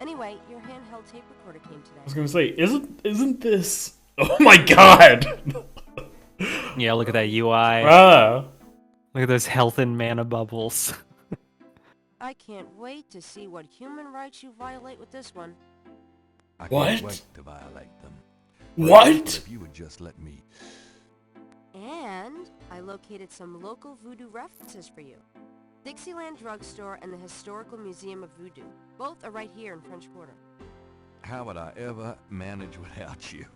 Anyway, your handheld tape recorder came I was today. gonna say, isn't this? Oh my god! Yeah, look at that UI. Ah, Look at those health and mana bubbles. I can't wait to see what human rights you violate with this one. I What? can't wait to violate them. What? If you would just let me. And I located some local voodoo references for you. Dixieland Drugstore and the Historical Museum of Voodoo. Both are right here in French Quarter. How would I ever manage without you?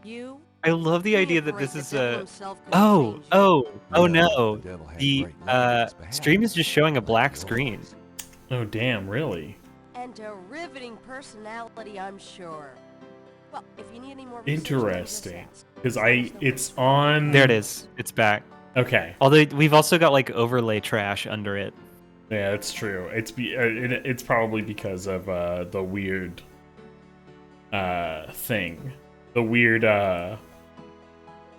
You? I love the Give me idea a that break, this the is devil a. himself couldn't change you. Oh No, no! the devil had The great love on his behalf. stream is just showing a Like black yours. screen. oh damn, really? And a riveting personality, I'm sure. Well, if you need any more research, just Interesting. ask. Because it's on. There it is. It's back. Okay, Although we've also got like overlay trash under it. yeah, it's true. It's probably because of the weird thing, the weird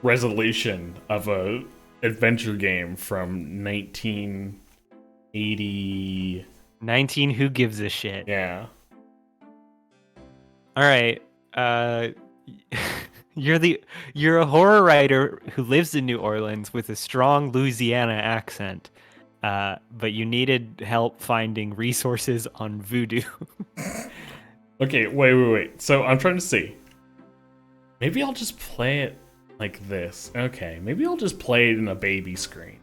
resolution of a adventure game from 1980. 19. Who gives a shit? Yeah. All right. You're a horror writer who lives in New Orleans with a strong Louisiana accent. But you needed help finding resources on voodoo. Okay, wait. So I'm trying to see. Maybe I'll just play it like this. Okay, maybe I'll just play it in a baby screen.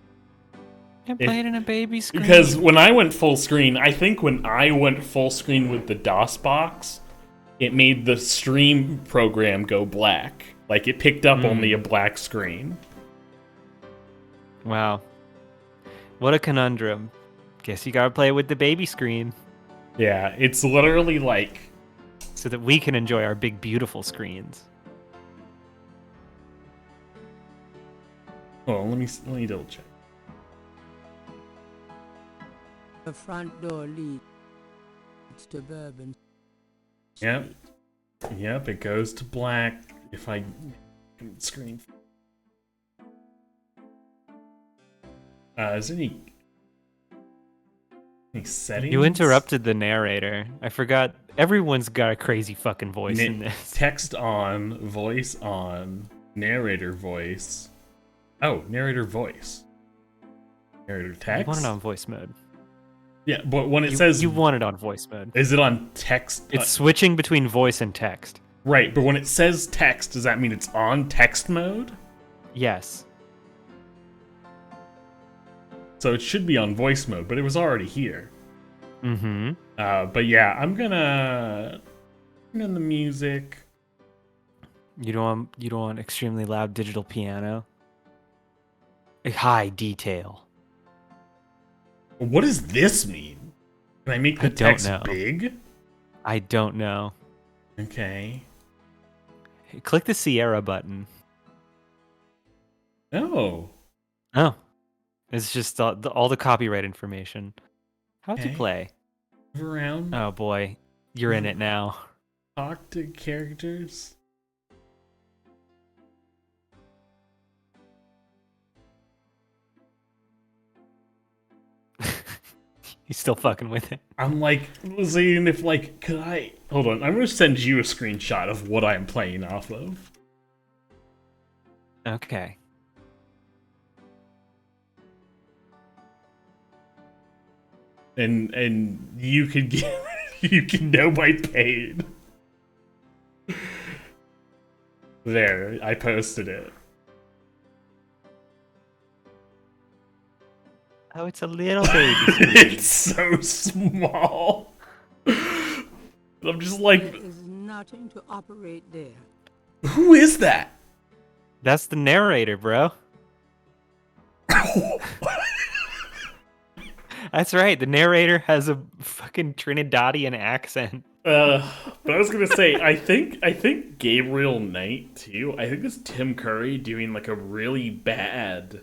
And play it in a baby screen. Because when I went full screen, I think when I went full screen with the DOS box, it made the stream program go black. Like it picked up only a black screen. Wow. What a conundrum. Guess you gotta play it with the baby screen Yeah, it's literally like so that we can enjoy our big, beautiful screens. hold on, let me double check. The front door leads to Bourbon. Yep. Yep, it goes to black if I screen. Is there any settings? You interrupted the narrator. I forgot. Everyone's got a crazy fucking voice in this. Text on, voice on, narrator voice. Oh, narrator voice. Narrator text? You want it on voice mode. Yeah, but when it says... You want it on voice mode. Is it on text? It's switching between voice and text. Right, but when it says text, does that mean it's on text mode? Yes. So it should be on voice mode, but it was already here. Mm-hmm. But yeah, I'm gonna turn on the music. You don't want extremely loud digital piano? A high detail. What does this mean? Can I make the I don't text know. big? I don't know. Okay. Hey, click the Sierra button. Oh. Oh. It's just all the copyright information. How to Okay. play. Move around. Oh boy. You're in it now. Talk to characters. He's still fucking with it. I'm like, seeing if like, could I... Hold on, I'm gonna send you a screenshot of what I'm playing off of. Okay. And you can get... you can know by pain. There, I posted it. Oh, it's a little baby. It's so small. I'm just like, There is nothing to operate there. who is that? That's the narrator, bro. That's right. The narrator has a fucking Trinidadian accent. But I was gonna say, I think Gabriel Knight too. I think it's Tim Curry doing like a really bad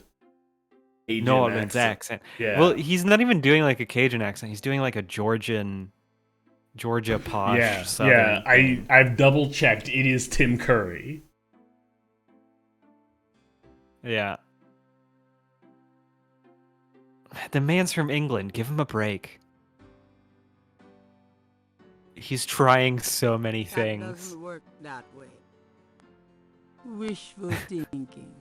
Cajun New Orleans accent. Yeah. Well, he's not even doing like a Cajun accent. He's doing like a Georgia posh. yeah, Southern yeah. thing. I've double checked. It is Tim Curry. Yeah. The man's from England. Give him a break. He's trying so many That things. doesn't work that way. Wishful thinking.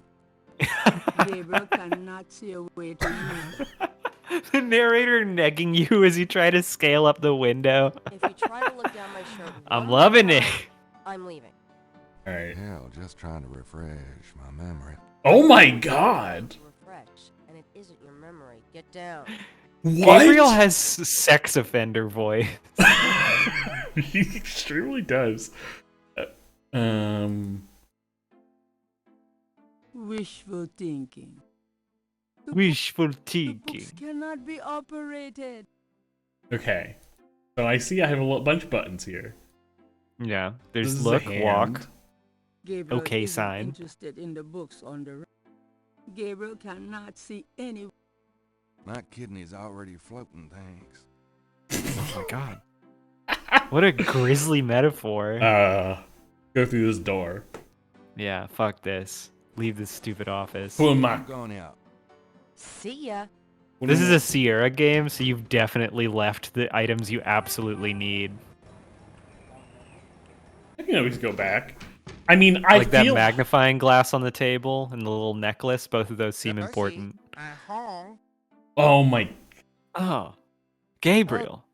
Gabriel cannot see a way to you. The narrator negging you as you try to scale up the window. If you try to look down my shirt I'm one loving more it. time, I'm leaving. All right. Hell, just trying to refresh my memory. Oh my god. Refresh, and it isn't your memory. Get down. What? Gabriel has sex offender voice. He extremely does. Wishful thinking. Wishful The thinking. books cannot be operated. Okay. So I see I have a bunch of buttons here. Yeah, This there's is a look, hand. walk. Gabriel Okay isn't sign. interested in the books on the right. Gabriel cannot see any. My kidney's already floating, thanks. Oh my god. What a grisly metaphor. Go through this door. Yeah, fuck this. Leave this stupid office. Who am I? I'm going out. See ya. This is a Sierra game, so you've definitely left the items you absolutely need. I can always go back. I mean, I Like feel that magnifying glass on the table and the little necklace, both of those seem important. Oh my. Oh, Gabriel.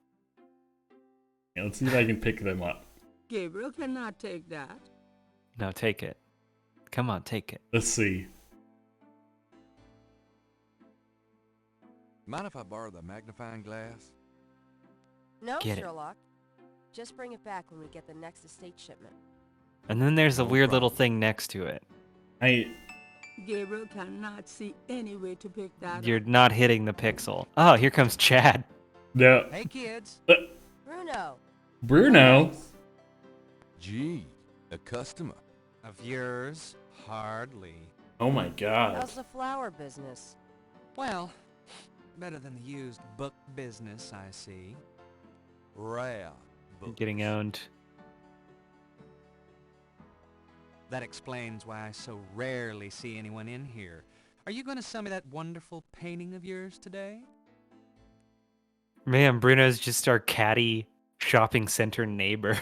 Yeah, let's see if I can pick them up. Gabriel cannot take that. No, take it. Come on, take it. Let's see. Mind if I borrow the magnifying glass? No, Get it. Sherlock. Just bring it back when we get the next estate shipment. And then there's a No weird little problem. thing next to it. Gabriel cannot see any way to pick that You're up. not hitting the pixel. Oh, here comes Chad. No. Hey, kids. Bruno. Bruno. Gee, a customer. Of yours, hardly. Oh my god. How's the flower business? Well, better than the used book business, I see. Rare books. Getting owned. That explains why I so rarely see anyone in here. Are you going to sell me that wonderful painting of yours today? Man, Bruno's just our catty shopping center neighbor.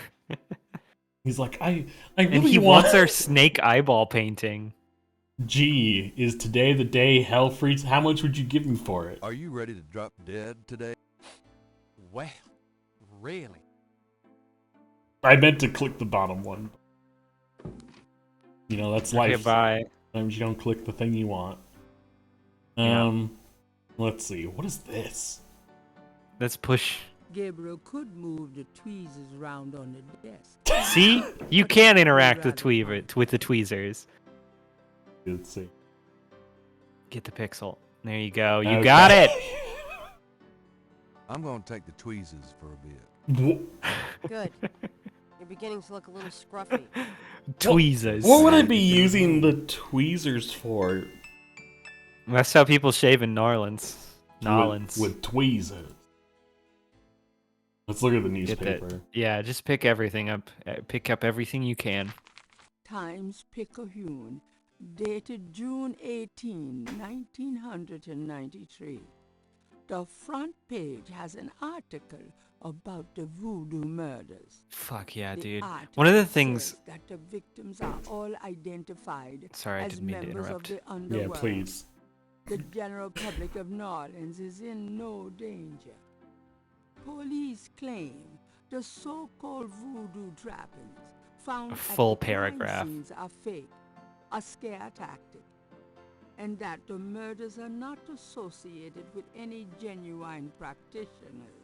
He's like, I really And he want wants our snake eyeball painting. Gee, is today the day hell freezes? How much would you give me for it? Are you ready to drop dead today? Well, really? I meant to click the bottom one. You know, that's Okay, life. bye. Sometimes you don't click the thing you want. Yeah. Let's see. What is this? Let's push. Gabriel could move the tweezers round on the desk. See? You can interact with, Rather with the tweezers. Let's see. Get the pixel. There you go. You Okay. got it. I'm gonna take the tweezers for a bit. Good. You're beginning to look a little scruffy. Tweezers. What would I be using the tweezers for? That's how people shave in Norlands. Nolans. With tweezers. Let's look at the Get that. newspaper. Yeah, just pick everything up. Pick up everything you can. Times Picayune, dated June 18, 1993. The front page has an article about the voodoo murders. Fuck yeah, The dude. article One of the says things. that the victims are all identified Sorry, I as didn't mean to members of interrupt. the Yeah, underworld. please. The general public of New Orleans is in no danger. Police claim the so-called voodoo trappings found A at full the crime paragraph. scenes are fake, a scare tactic, and that the murders are not associated with any genuine practitioners.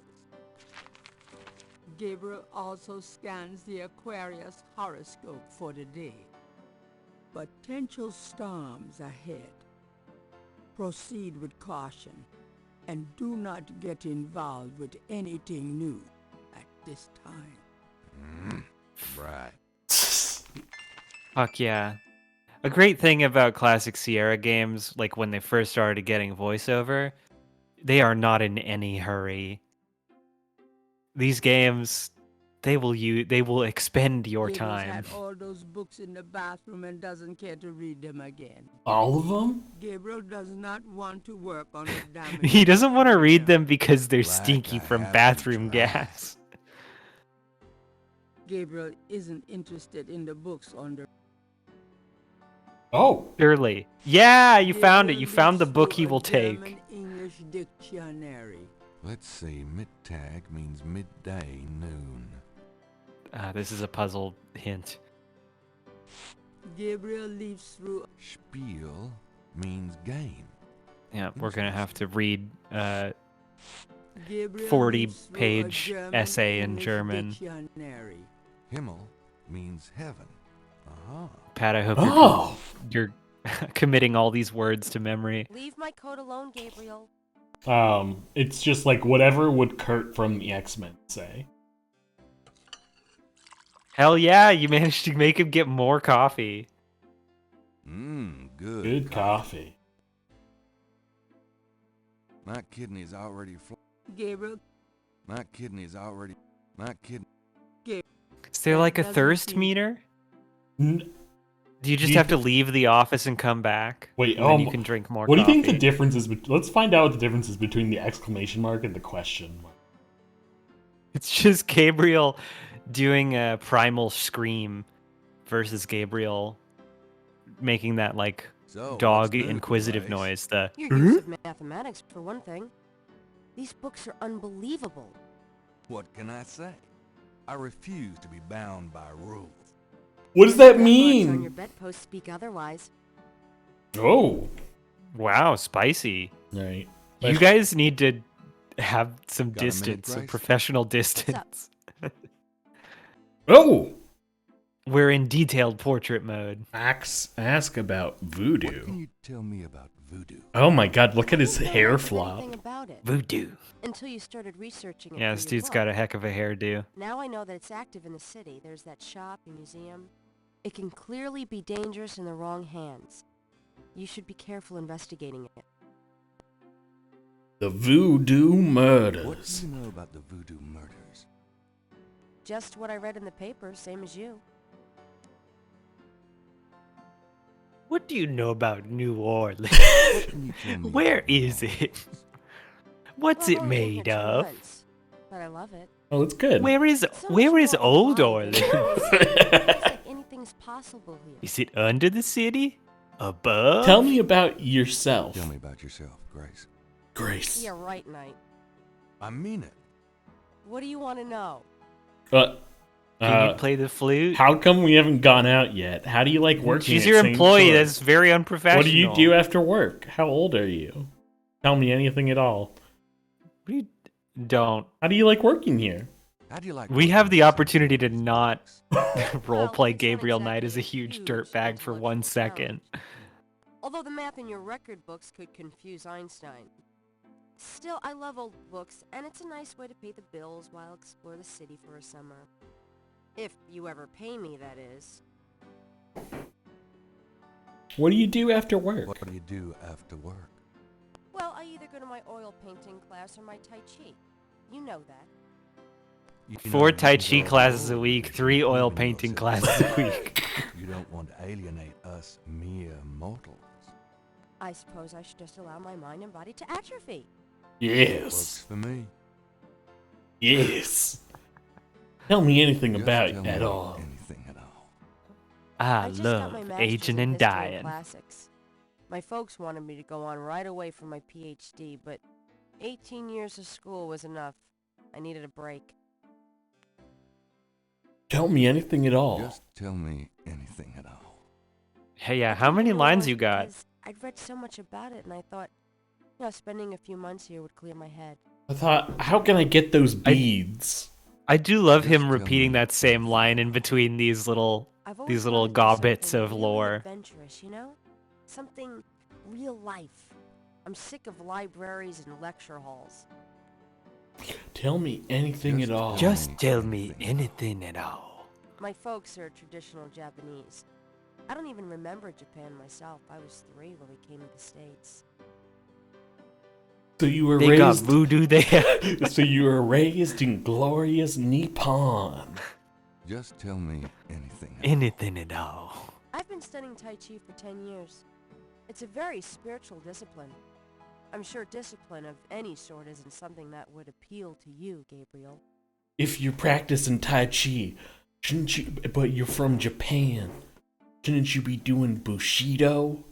Gabriel also scans the Aquarius horoscope for the day. Potential storms ahead. Proceed with caution and do not get involved with anything new at this time. Right. Fuck yeah. A great thing about classic Sierra games, like when they first started getting voiceover, they are not in any hurry. These games, they will expend your Gabriel's time. had all those books in the bathroom and doesn't care to read them again. All of them? Gabriel does not want to work on the damage. He doesn't want to read them because they're Like stinky I from haven't bathroom tried. gas. Gabriel isn't interested in the books on the... Oh, Surely. Yeah, you found it. Gabriel You found the leads book through he a will take. German-English dictionary. Let's see, Mittag means midday, noon. This is a puzzle hint. Gabriel leaves through... Spiel means game. Yeah, we're gonna have to read Gabriel 40 leaves through a page essay in German-English German. Dictionary. Himmel means heaven. Uh-huh. Pat, I hope oh. you're committing all these words to memory. Leave my code alone, Gabriel. It's just like whatever would Kurt from the X-Men say. Hell yeah, you managed to make him get more coffee. Good. Good coffee. My kidney's already Gabriel... My kidney's already... My kidney... Is there like a Doesn't thirst seem- meter? N- Do you just you have to leave the office and come back? Wait, and then you can drink more what coffee? do you think the difference is? Let's find out what the difference is between the exclamation mark and the question mark. It's just Gabriel doing a primal scream versus Gabriel making that like So, dog what's new, inquisitive Grace? noise. The Your use of mathematics, for one thing. These books are unbelievable. What can I say? I refuse to be bound by rules. What does that Records on your mean? bedpost speak otherwise. Oh, wow, spicy. right. You guys need to have some Got a minute, distance, some Grace? professional distance. Oh, We're in detailed portrait mode. ask about What voodoo. can you tell me about voodoo? Oh my God! Look at his I didn't know hair much of flop. anything about it Voodoo. until you started researching it. Yeah, for this your dude's book. got a heck of a hairdo. Now I know that it's active in the city. There's that shop and museum. It can clearly be dangerous in the wrong hands. You should be careful investigating it. The voodoo What murders. do you know about the voodoo murders? Just what I read in the paper, same as you. What do you know about New Orleans? What can you tell me Where about is New it? Orleans? What's Well, it I've only been made here 2 of? months, but I love it. Oh, it's good. Where is So where much is more Old alive than Orleans? it feels like anything's possible here. Is it under the city? Above? Tell me about yourself, Tell me about yourself, Grace. Grace. Yeah, right, Knight. I mean it. What do you want to know? Can you play the flute? How come we haven't gone out yet? How do you like working? She's at your St. employee. George? That's very unprofessional. What do you do after work? How old are you? Tell me anything at all. We don't. How do you like working here? How do you like We working have the with opportunity to somebody not else? roleplay it's not Gabriel Knight as a exactly a huge huge dirtbag for 1 intellectual second. Although the math in your record books could confuse Einstein. Still, I love old books, and it's a nice way to pay the bills while explore the city for a summer. If you ever pay me, that is. What do you do after work? What do you do after work? Well, I either go to my oil painting class or my Tai Chi. You know that. You 4 know, Tai you Chi go classes a over week, this 3 oil even painting yourself. classes a week. You don't want to alienate us mere mortals. I suppose I should just allow my mind and body to atrophy. Works Yes. for me. Yes. Tell me anything Just about tell it me at all. Anything at all. I just got my love master's aging in and history dying. Classics. My folks wanted me to go on right away for my PhD, but 18 years of school was enough. I needed a break. Tell me anything at all. Just tell me anything at all. Hey, yeah, I how didn't many know lines much you got? because I'd read so much about it, and I thought, spending a few months here would clear my head. I thought, how can I get those beads? I do love Just him tell repeating me that same line in between these little I've always little wanted to do gobbets something of really lore. adventurous, something real life. I'm sick of libraries and lecture halls. Tell me anything Just at all. Just tell me anything at all. My folks are traditional Japanese. I don't even remember Japan myself. I was 3 when we came to the States. So you were They got raised. voodoo there. So you were raised in glorious Nippon. Just tell me anything at all. Anything at all. I've been studying Tai Chi for 10 years. It's a very spiritual discipline. I'm sure discipline of any sort isn't something that would appeal to you, Gabriel. If you're practicing Tai Chi, Shouldn't you? But you're from Japan. Shouldn't you be doing Bushido?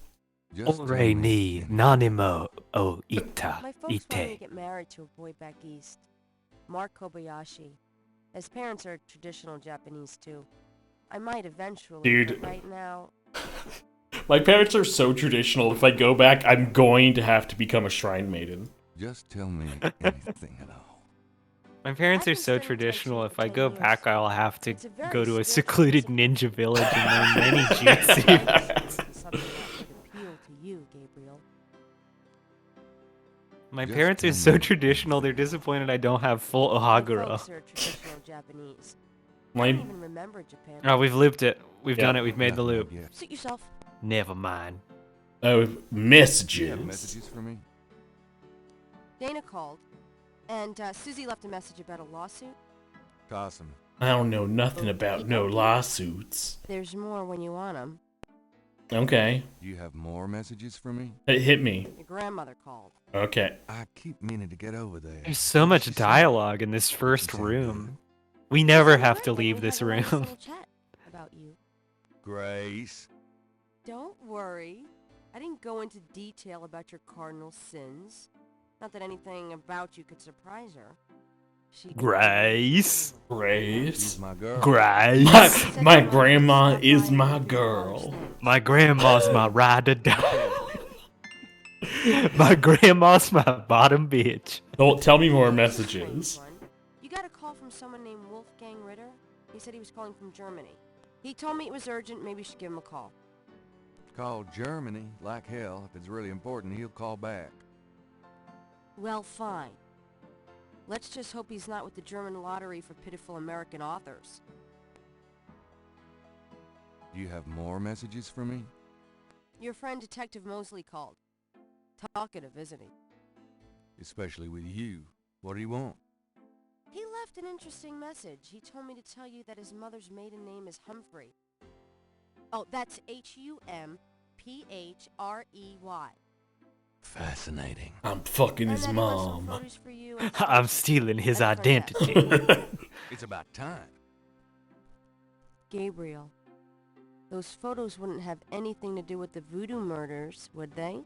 Just tell Ore me ni anything. nanimo o ita My folks wanted to ite. get married to a boy back east. Mark Kobayashi. His parents are traditional Japanese too. I might eventually, Dude. but right now... My parents are so traditional. If I go back, I'm going to have to become a shrine maiden. Just tell me anything at all. My parents I've are been so studying traditional. Tenshin If for I 10 go years. back, I'll have to It's a very go to a spiritual secluded discipline. ninja village and learn many jutsu. Something that would appeal to you, Gabriel. My Just parents are tell so me traditional. They're anything. disappointed I don't have full My Ohaguro. folks are traditional Japanese. I My don't even remember Japan. Oh, we've looped it. We've Yeah. done it. We've made the Nothing loop. yet. Suit yourself. Never mind. oh, Do you messages. have messages for me? Dana called, and Susie left a message about a lawsuit. Toss 'em. I don't know nothing about no lawsuits. There's more when you want 'em. Okay, Do you have more messages for me? it hit me. Your grandmother called. Okay. I keep meaning to get over there. There's so What much did she say? dialogue in this first Sound room. good? We never Sounded have great to when we leave had this the last room. little chat about you. Grace. Don't worry. I didn't go into detail about your cardinal sins. Not that anything about you could surprise her. She Grace. Grace. She's my girl. Grace. My grandma is my girl. My grandma's my ride or die. My grandma's my bottom bitch. Don't tell me more messages. You got a call from someone named Wolfgang Ritter? He said he was calling from Germany. He told me it was urgent, maybe you should give him a call. Call Germany like hell. If it's really important, he'll call back. Well, fine. Let's just hope he's not with the German lottery for pitiful American authors. Do you have more messages for me? Your friend Detective Mosley called. Talkative, isn't he? Especially with you. What do you want? He left an interesting message. He told me to tell you that his mother's maiden name is Humphrey. Oh, that's Humprey. Fascinating. I'm fucking And his that he left some mom. photos for you and I'm stickers. stealing his And a friend identity. It's about time. Gabriel, those photos wouldn't have anything to do with the voodoo murders, would they?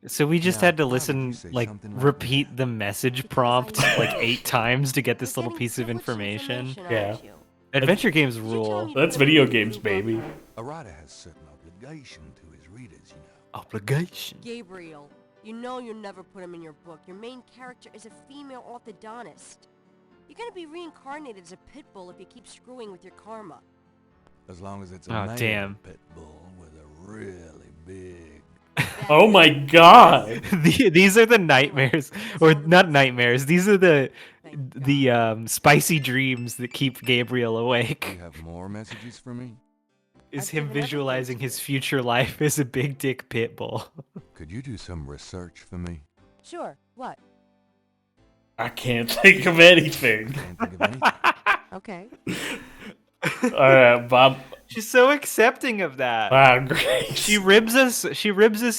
So we just Now, had to why would you listen, say like, something like repeat that? the message Because prompt I like know. 8 times to get this You're little getting piece of so much information. Yeah. aren't you? Adventure games Did you tell rule. me That's put a video voodoo games, book baby. on? A writer has certain obligation to his readers, you know. Obligation. Gabriel, you know you'll never put him in your book. Your main character is a female orthodontist. You're gonna be reincarnated as a pit bull if you keep screwing with your karma. As long as it's a Oh, male damn. pit bull with a really big... Oh my god. These are the nightmares, or not nightmares. These are the spicy dreams that keep Gabriel Do you awake. have more messages for me? Is I've him given everything visualizing to his you. future life as a big dick pit bull. Could you do some research for me? Sure, what? I can't think of anything. Can't think of anything. Okay. Alright, Bob. She's so accepting of that. Wow, Grace. She ribs us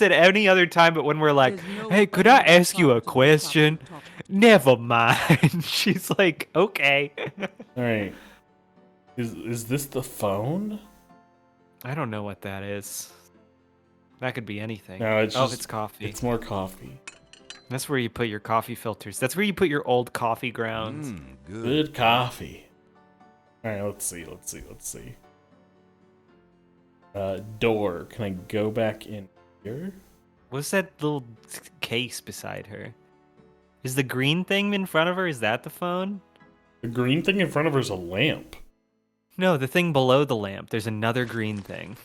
at any other time, but when we're like, There's no hey, could I further ask you a talk to the question? top. Never mind. She's like, okay. Alright. Is this the phone? I don't know what that is. That could be anything. No, it's oh, just, it's coffee. It's more coffee. That's where you put your coffee filters. That's where you put your old coffee grounds. Good. Good coffee. Alright, let's see. Door. Can I go back in here? What's that little case beside her? Is the green thing in front of her? Is that the phone? The green thing in front of her is a lamp. No, the thing below the lamp. There's another green thing.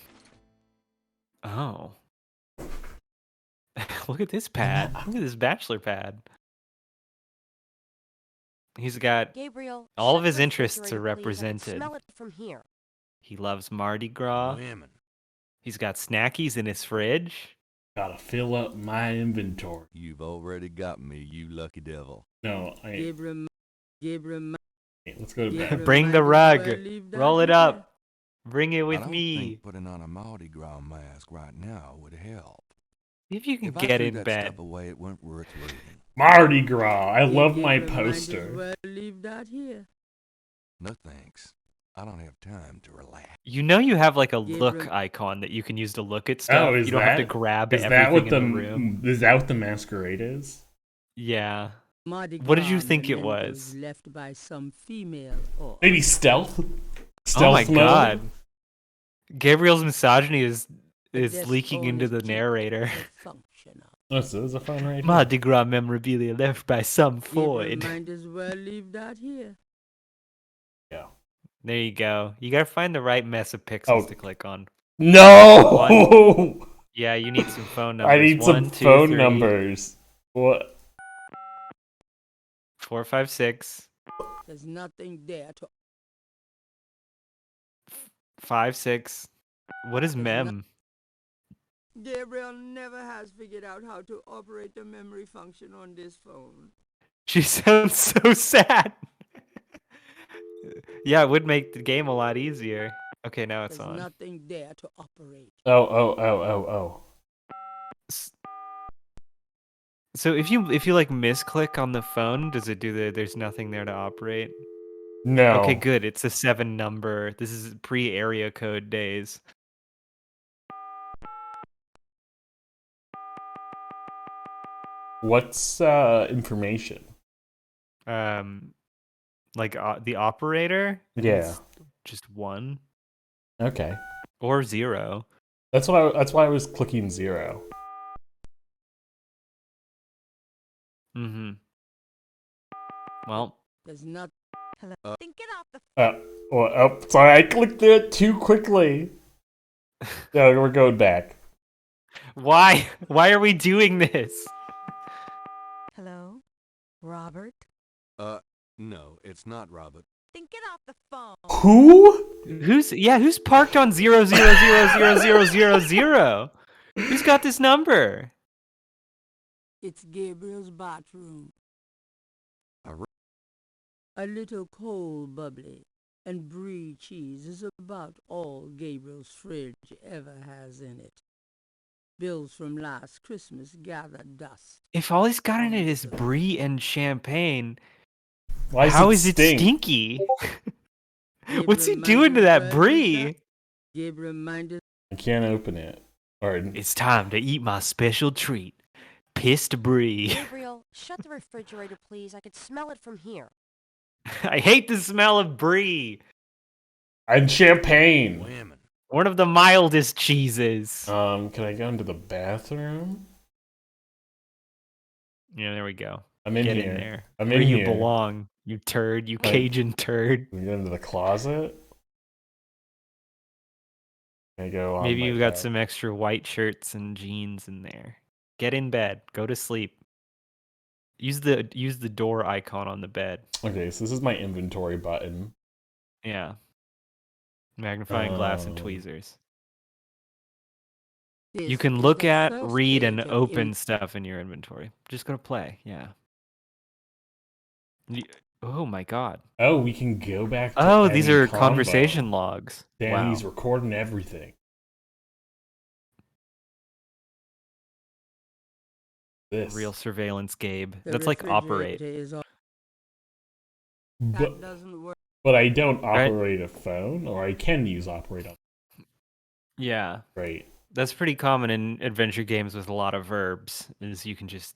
Oh. Look at this pad. Look at this bachelor pad. He's got Gabriel, all shut of his the interests are refrigerator, please. I can represented. smell it from here. He loves Mardi Gras. Women. He's got snackies in his fridge. Gotta fill up my inventory. You've already got me, you lucky devil. No, I ain't. Gabriel, Let's go to bed. Gabriel Bring the might as rug. well leave that Roll it here. up. Bring it I with don't me. think putting on a Mardi Gras mask right now would help. See if you can If I get threw in that bed. stuff away, it weren't worth reading. Mardi Gras. I love my Gabriel might as poster. well leave that here. No thanks. I don't have time to relax. You know you have like a look Gabriel- icon that you can use to look at Oh, stuff. is You don't that have to grab is that everything what in the the room. is that what the masquerade is? Yeah. Mardi What did you Gras think it mementos was? left by some female or Maybe other. stealth. Oh my Stealth mode? god. Gabriel's misogyny is This leaking into owner's the key narrator. is functional. Oh, so there's a phone right here. Mardi Gras memorabilia left by some Gabriel void. might as well leave that here. Yeah. There you go. You gotta find the right mess of pixels Oh. to click on. No! Yeah, you need some phone numbers. I need some 1, 2, phone 3, numbers. What? 4, 5, 6, There's nothing there to 5, 6. What is There's mem? Gabriel never has figured out how to operate the memory function on this phone. She sounds so sad. Yeah, it would make the game a lot easier. Okay, now it's There's on. nothing there to operate. Oh. S- So if you like misclick on the phone, does it do the there's nothing there to operate? No. Okay, good. It's a 7 number. This is pre-area code days. What's information? Like the operator? I think Yeah. it's just 1 Okay. or 0. That's why I was clicking 0. Mm-hmm. Well, There's not. Hello. Then get off the Sorry, I clicked it too quickly. No, we're going back. why? Why are we doing this? Hello? Robert? No, it's not Robert. Then get off the phone. Who? Who's parked on 0000000? Who's got this number? It's Gabriel's bathroom. A r- A little cold bubbly and brie cheese is about all Gabriel's fridge ever has in it. Bills from last Christmas gather dust. If all he's got in it is brie and champagne, Why how is is it stink? stinky? What's he Gabriel doing to might that as well use brie? Gabriel minded. I can't open it. Or It's time to eat my special treat. Pissed brie. Gabriel, shut the refrigerator, please. I could smell it from here. I hate the smell of brie. and champagne. Women. One of the mildest cheeses. Can I go into the bathroom? Yeah, there we go. I'm in Get here. in there. I'm Where in you here. belong, you turd, you Like- Cajun turd. Can I go into the closet? Can I go on Maybe my you've got bed? some extra white shirts and jeans in there. Get in bed. Go to sleep. Use the door icon on the bed. Okay, so this is my inventory button. Yeah. Magnifying glass and Oh. tweezers. You This can is look the at, first read, and page of open stuff in your inventory. Just go to play. Yeah. Oh my god. Oh, we can go back to Oh, these any are combo. conversation logs. Damn, he's Wow. recording everything. This. Real surveillance, Gabe. The That's like operate. refrigerator is all- But, That doesn't work. but I don't Right. operate a phone, or I can use operate on. Yeah. Right. That's pretty common in adventure games with a lot of verbs, is you can just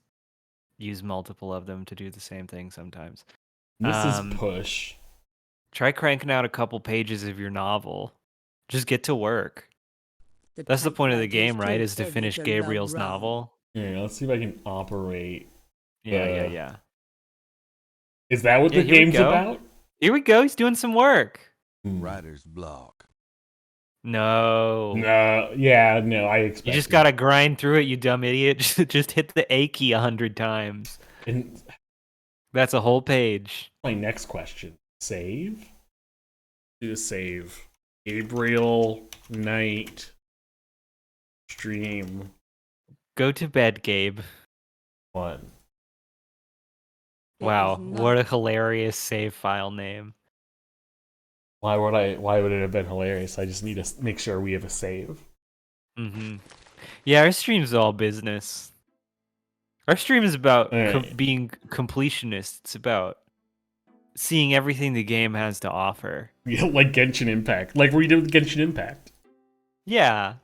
use multiple of them to do the same thing sometimes. This Um, is push. Try cranking out a couple pages of your novel. Just get to work. That's the point of the game, right? Is to finish Gabriel's novel. Yeah, let's see if I can operate. Yeah. Is that what Yeah, the here we game's go. about? Here we go. He's doing some work. Writer's block. No. No, yeah, no, I expect You just gotta grind through it, you dumb idiot. Just hit the A key 100 times. And That's a whole page. my next question. Save? Do a save. Gabriel Knight stream Go to bed, Gabe. 1. Wow, what a hilarious save file name. Why would it have been hilarious? I just need to make sure we have a save. Mm-hmm. Yeah, our stream's all business. Our stream is about Alright. being completionist. It's about seeing everything the game has to offer. Yeah, like Genshin Impact. Like we did with Genshin Impact. Yeah.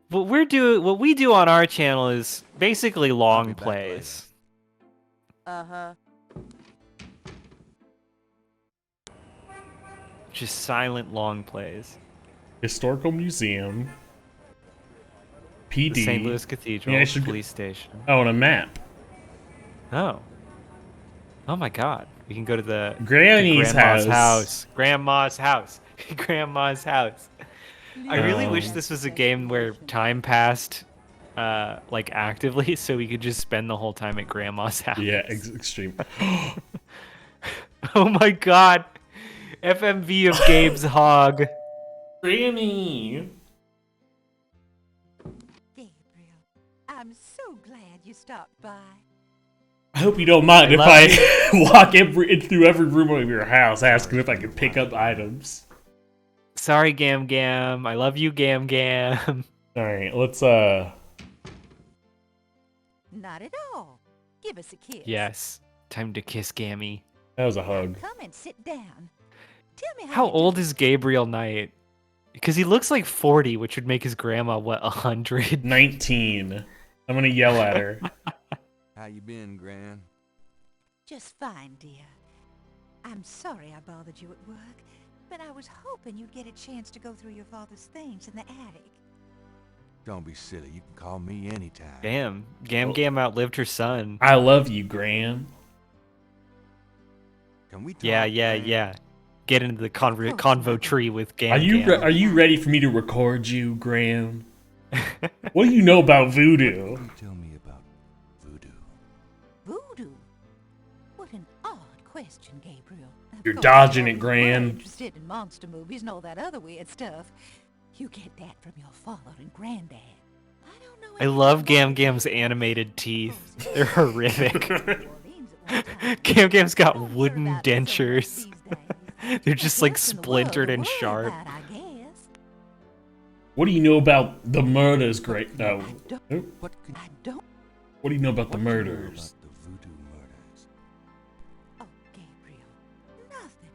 What we do on our channel is basically I'll be long back plays. Uh-huh. Just silent long plays. Historical Museum. PD. The St. Louis Cathedral, Yeah, I should police station. Oh, and a map. Oh. Oh my god. We can go to the Granny's grandma's house. Grandma's house. Grandma's house. I really wish Oh. this was a game where time passed like actively so we could just spend the whole time at grandma's house. Yeah, extreme. Oh my god. FMV of Gabe's hog. Granny. Gabriel, I'm so glad you stopped by. I hope you don't mind if love I walk through every room of your house asking if I can pick up items. Sorry, Gam Gam. I love you, Gam Gam. Alright, let's Not at all. Give us a kiss. Yes. Time to kiss Gammy. that was a hug. Come and sit down. Tell me How you do old it. is Gabriel Knight? Because he looks like 40, which would make his grandma, what, 100? 19. I'm gonna yell at her. How you been, Gran? Just fine, dear. I'm sorry I bothered you at work, but I was hoping you'd get a chance to go through your father's things in the attic. Don't be silly. You can call me anytime. Damn. Gam Gam outlived her son. I love you, Graham. Can we talk? Yeah. Gran? Get into the convo tree with Gam Are you Gam. are you ready for me to record you, Graham? What do you know about voodoo? Can you tell me about voodoo? Voodoo? What an odd question, Gabriel. Of You're course, dodging you it, were Gran. interested in monster movies and all that other weird stuff. You get that from your father and granddad. I don't know. I love Gam Gam's animated teeth. They're horrific. Gam Gam's got wooden dentures. They're just like splintered and sharp. What do you know about the murders, great? No. What could I don't. What do you know about the what do you know murders? about the voodoo murders? Oh, Gabriel, nothing.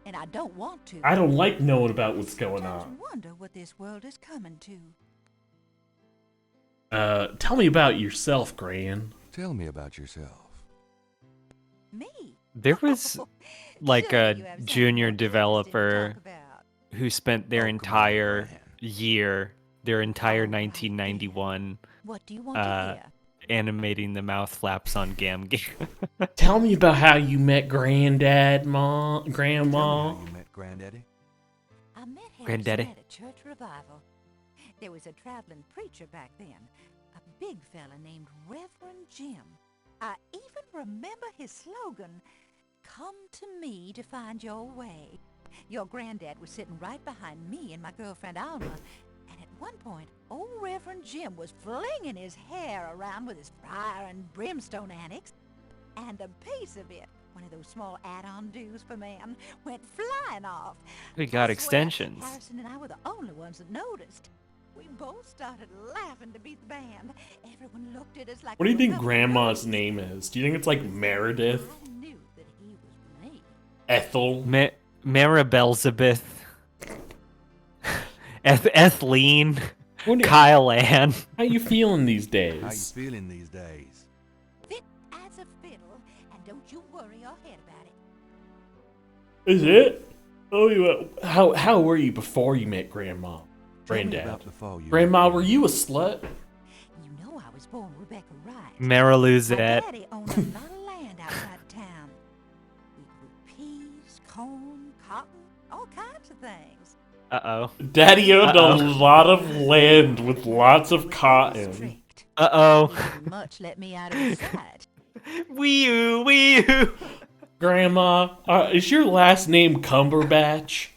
And I don't want to. I don't like knowing about what's going Sometimes on. wonder what this world is coming to. Tell me about yourself, Gran. Tell me about yourself. Me? There was like Surely you a have something junior more interesting to developer talk about. who spent their Oh, come on, entire Gran. year, their entire Oh, right, 1991 What do you want uh, to hear? animating the mouth flaps on Gam Gam. Tell me about how you met Granddad, Tell me Grandma. how you met Granddaddy. I met Granddaddy. Harrison at a church revival. There was a traveling preacher back then, a big fella named Reverend Jim. I even remember his slogan, "Come to me to find your way." Your granddad was sitting right behind me and my girlfriend Alma, and at one point, old Reverend Jim was flinging his hair around with his fire and brimstone annex, and a piece of it, one of those small add-on do's for man, went flying off. We I got swear, extensions. Harrison and I were the only ones that noticed. We both started laughing to beat the band. Everyone looked at us like What do you we were think coming Grandma's crazy. name is? Do you think it's like Meredith, I knew that he was me. Ethel? Maribelzabeth. Ethleen. What do- Kyle Ann. How you feeling these How you days? feeling these days? Fit as a fiddle, and don't you worry your head about it. Is it? Oh, how were you before you met Grandma? Tell me Granddad. about before you Grandma, met were you a slut? You know I was born Rebecca Wright. My Mariluzette. daddy owned a lot of land outside town. We grew peas, corn, cotton, all kinds of things. Uh-oh. Daddy owned a Uh-oh. lot of land with lots of We were cotton. strict. Uh-oh. He didn't much let me out of his sight. Wee-oo, wee-oo. Grandma, is your last name Cumberbatch?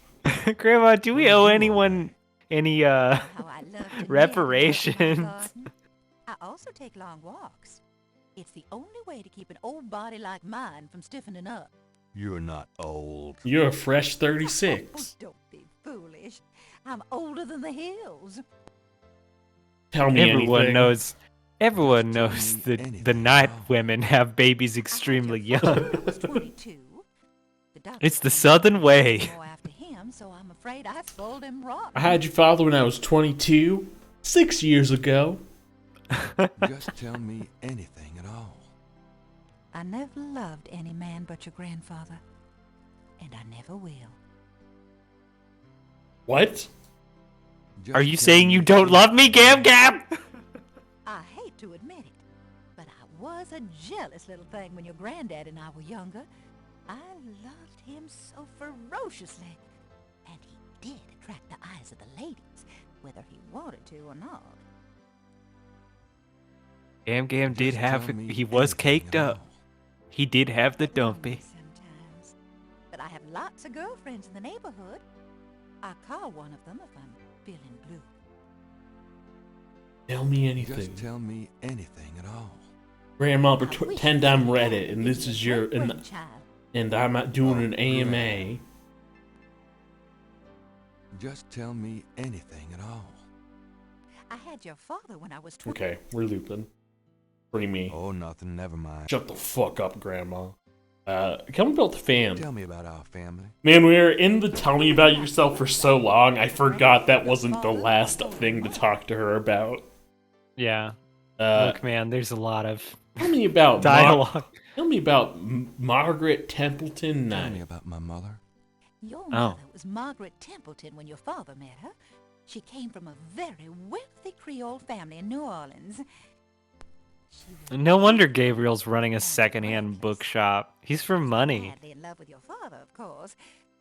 Grandma, do we owe anyone any, How I love to knit and work in my reparations? garden. I also take long walks. It's the only way to keep an old body like mine from stiffening up. You're not old. You're a fresh Oh, 36. don't be foolish. I'm older than the hills. Tell me Everyone anything. knows. Everyone Tell knows me that the anything night now. women have babies extremely I young. was 22. doctor It's the told me Southern to look way. more after him, so I'm afraid I spoiled him rotten. I had your father when I was 22, 6 years ago. Just tell me anything at all. I never loved any man but your grandfather, and I never will. What? Just Are you tell saying me you don't love me, anything. Gab? I hate to admit it, but I was a jealous little thing when your granddad and I were younger. I loved him so ferociously, and he did attract the eyes of the ladies, whether he wanted to or not. Gam did Just have, tell me he was anything caked at up. all. He did have the Get lonely dumpy. sometimes, but I have lots of girlfriends in the neighborhood. I call one of them if I'm feeling blue. Tell me Just anything. tell me anything at all. Grandma, I wish pretend you I'm had Reddit, to and be this a is your, great and, grandchild. and I'm not doing an Oh, AMA. Just tell me anything at all. I had your father when I was 20. Okay, we're looping. Free me. Oh, nothing. Never mind. Shut the fuck up, Grandma. Tell me about the fam. Tell me about our family. Man, we were in the tell me about yourself for so long, I forgot that wasn't the last thing to talk to her about. Yeah. Uh, Look, man, there's a lot of tell me about dialogue. tell me about Margaret Templeton Tell me Knight. about my mother. Your Oh. mother was Margaret Templeton when your father met her. She came from a very wealthy Creole family in New Orleans. She was No wonder beautiful Gabriel's running a and secondhand reckless. bookshop. He's for She was money. madly in love with your father, of course,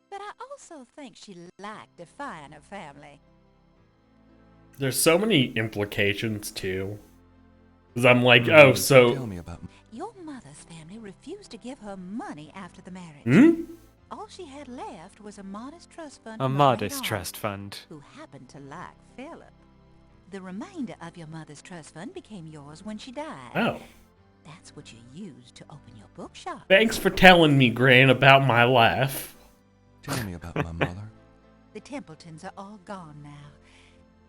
but I also think she liked defying her family. There's so many implications too. Cause I'm like, Mhm. oh, Tell so me about. Your mother's family refused to give her money after the marriage. hmm? All she had left was a modest trust fund A from her modest late trust aunt, fund. who happened to like Philip. The remainder of your mother's trust fund became yours when she died. Oh. That's what you used to open your bookshop. Thanks for telling me, Gran, about my life. Tell me about my mother. The Templetons are all gone now.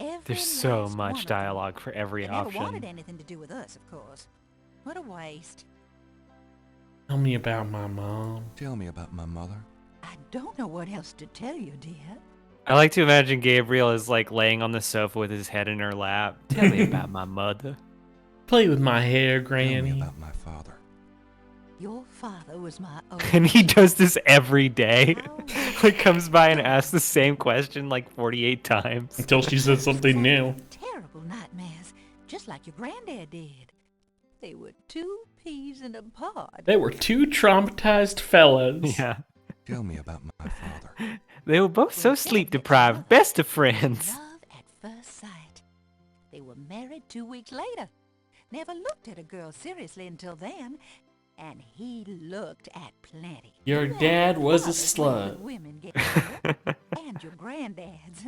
Every There's so last one much of them. dialogue for every They never option. wanted anything to do with us, of course. What a waste. Tell me about my mom. Tell me about my mother. I don't know what else to tell you, dear. I like to imagine Gabriel is like laying on the sofa with his head in her lap. Tell me about my mother. Play with my hair, Tell Granny. me about my father. Your father was my own. And he does this every day. Oh, Like comes by and asks the same question like 48 times. Until she says something new. terrible nightmares, just like your granddad did. They were two peas in a pod. They were two traumatized fellas. Yeah. Tell me about my father. They were both so sleep deprived, best of friends. Love at first sight. They were married 2 weeks later. Never looked at a girl seriously until then, and he looked at plenty. Your You had dad was a fathers with slut. good women, Gabriel, and your granddad's.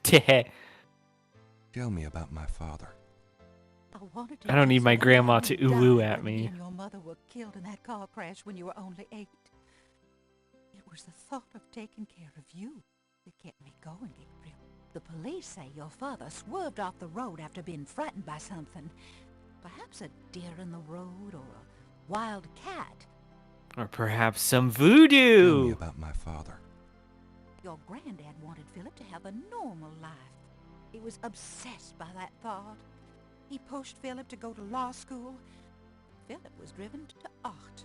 Deh. Tell me about my father. wanted to I don't need use my one grandma arm to and ooh-woo die at when me. you and your mother were killed in that car crash when you were only 8. It was the thought of taking care of you that kept me going, Gabriel. The police say your father swerved off the road after being frightened by something. Perhaps a deer in the road or a wild cat. Or perhaps some Tell me voodoo. about my father. Your granddad wanted Philip to have a normal life. He was obsessed by that thought. He pushed Philip to go to law school. Philip was driven to art.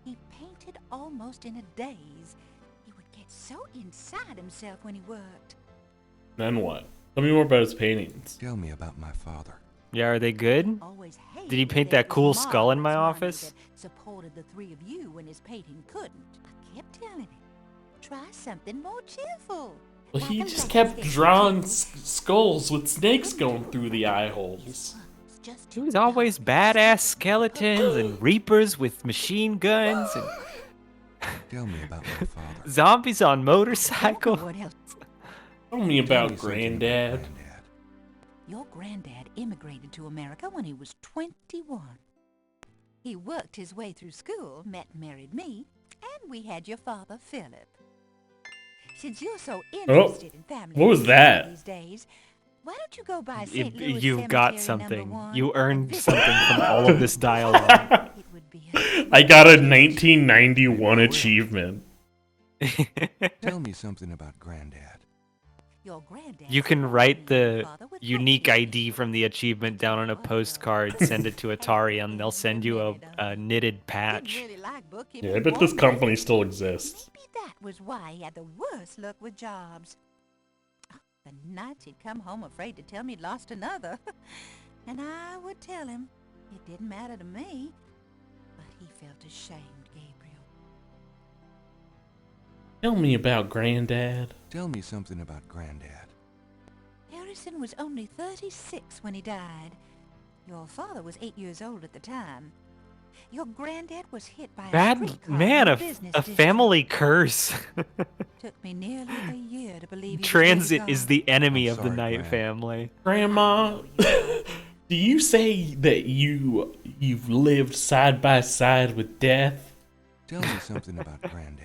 He painted almost in a daze. He would get so inside himself when he worked. Then what? Tell me more about his paintings. Tell me about my father. Yeah, are they good? Always hated Did he paint that that it was cool skull in my Margaret's money office? that supported the three of you when his painting couldn't. I kept telling him, try something more cheerful. Well, Like he a just light kept stick drawing too. skulls with snakes going through the eye holes. It's just He too was always dark. badass skeletons and reapers with machine guns and Tell me about my father. zombies on I don't know motorcycles. what else. Tell me Tell about me something Granddad. Granddad. Your granddad immigrated to America when he was 21. He worked his way through school, met and married me, and we had your father, Philip. Since you're so interested in family what was history that? these days, why don't you go by St. Louis You've got Cemetery something. #1 You and earned visit something from all of this dialogue. It would be I got a 1991 achievement. Tell me something about Granddad. Your granddad You can supplied write me and the your father with unique poetry. ID from the achievement down on a postcard, send it to Atari, and they'll send you a knitted Didn't patch. really like bookkeeping Yeah, I bet or this math. company still exists. Maybe that was why he had the worst luck with jobs. The nights he'd come home afraid to tell me he'd lost another. And I would tell him it didn't matter to me. But he felt ashamed, Gabriel. Tell me about Granddad. Tell me something about Granddad. Harrison was only 36 when he died. Your father was 8 years old at the time. Your granddad was hit by a Bad streetcar man, in a the business a district. family curse. Took me nearly a year to believe he was Transit really is gone. the enemy I'm of the sorry, Knight Gran. family. Grandma, do you say that you've lived side by side with death? Tell me something about Granddad.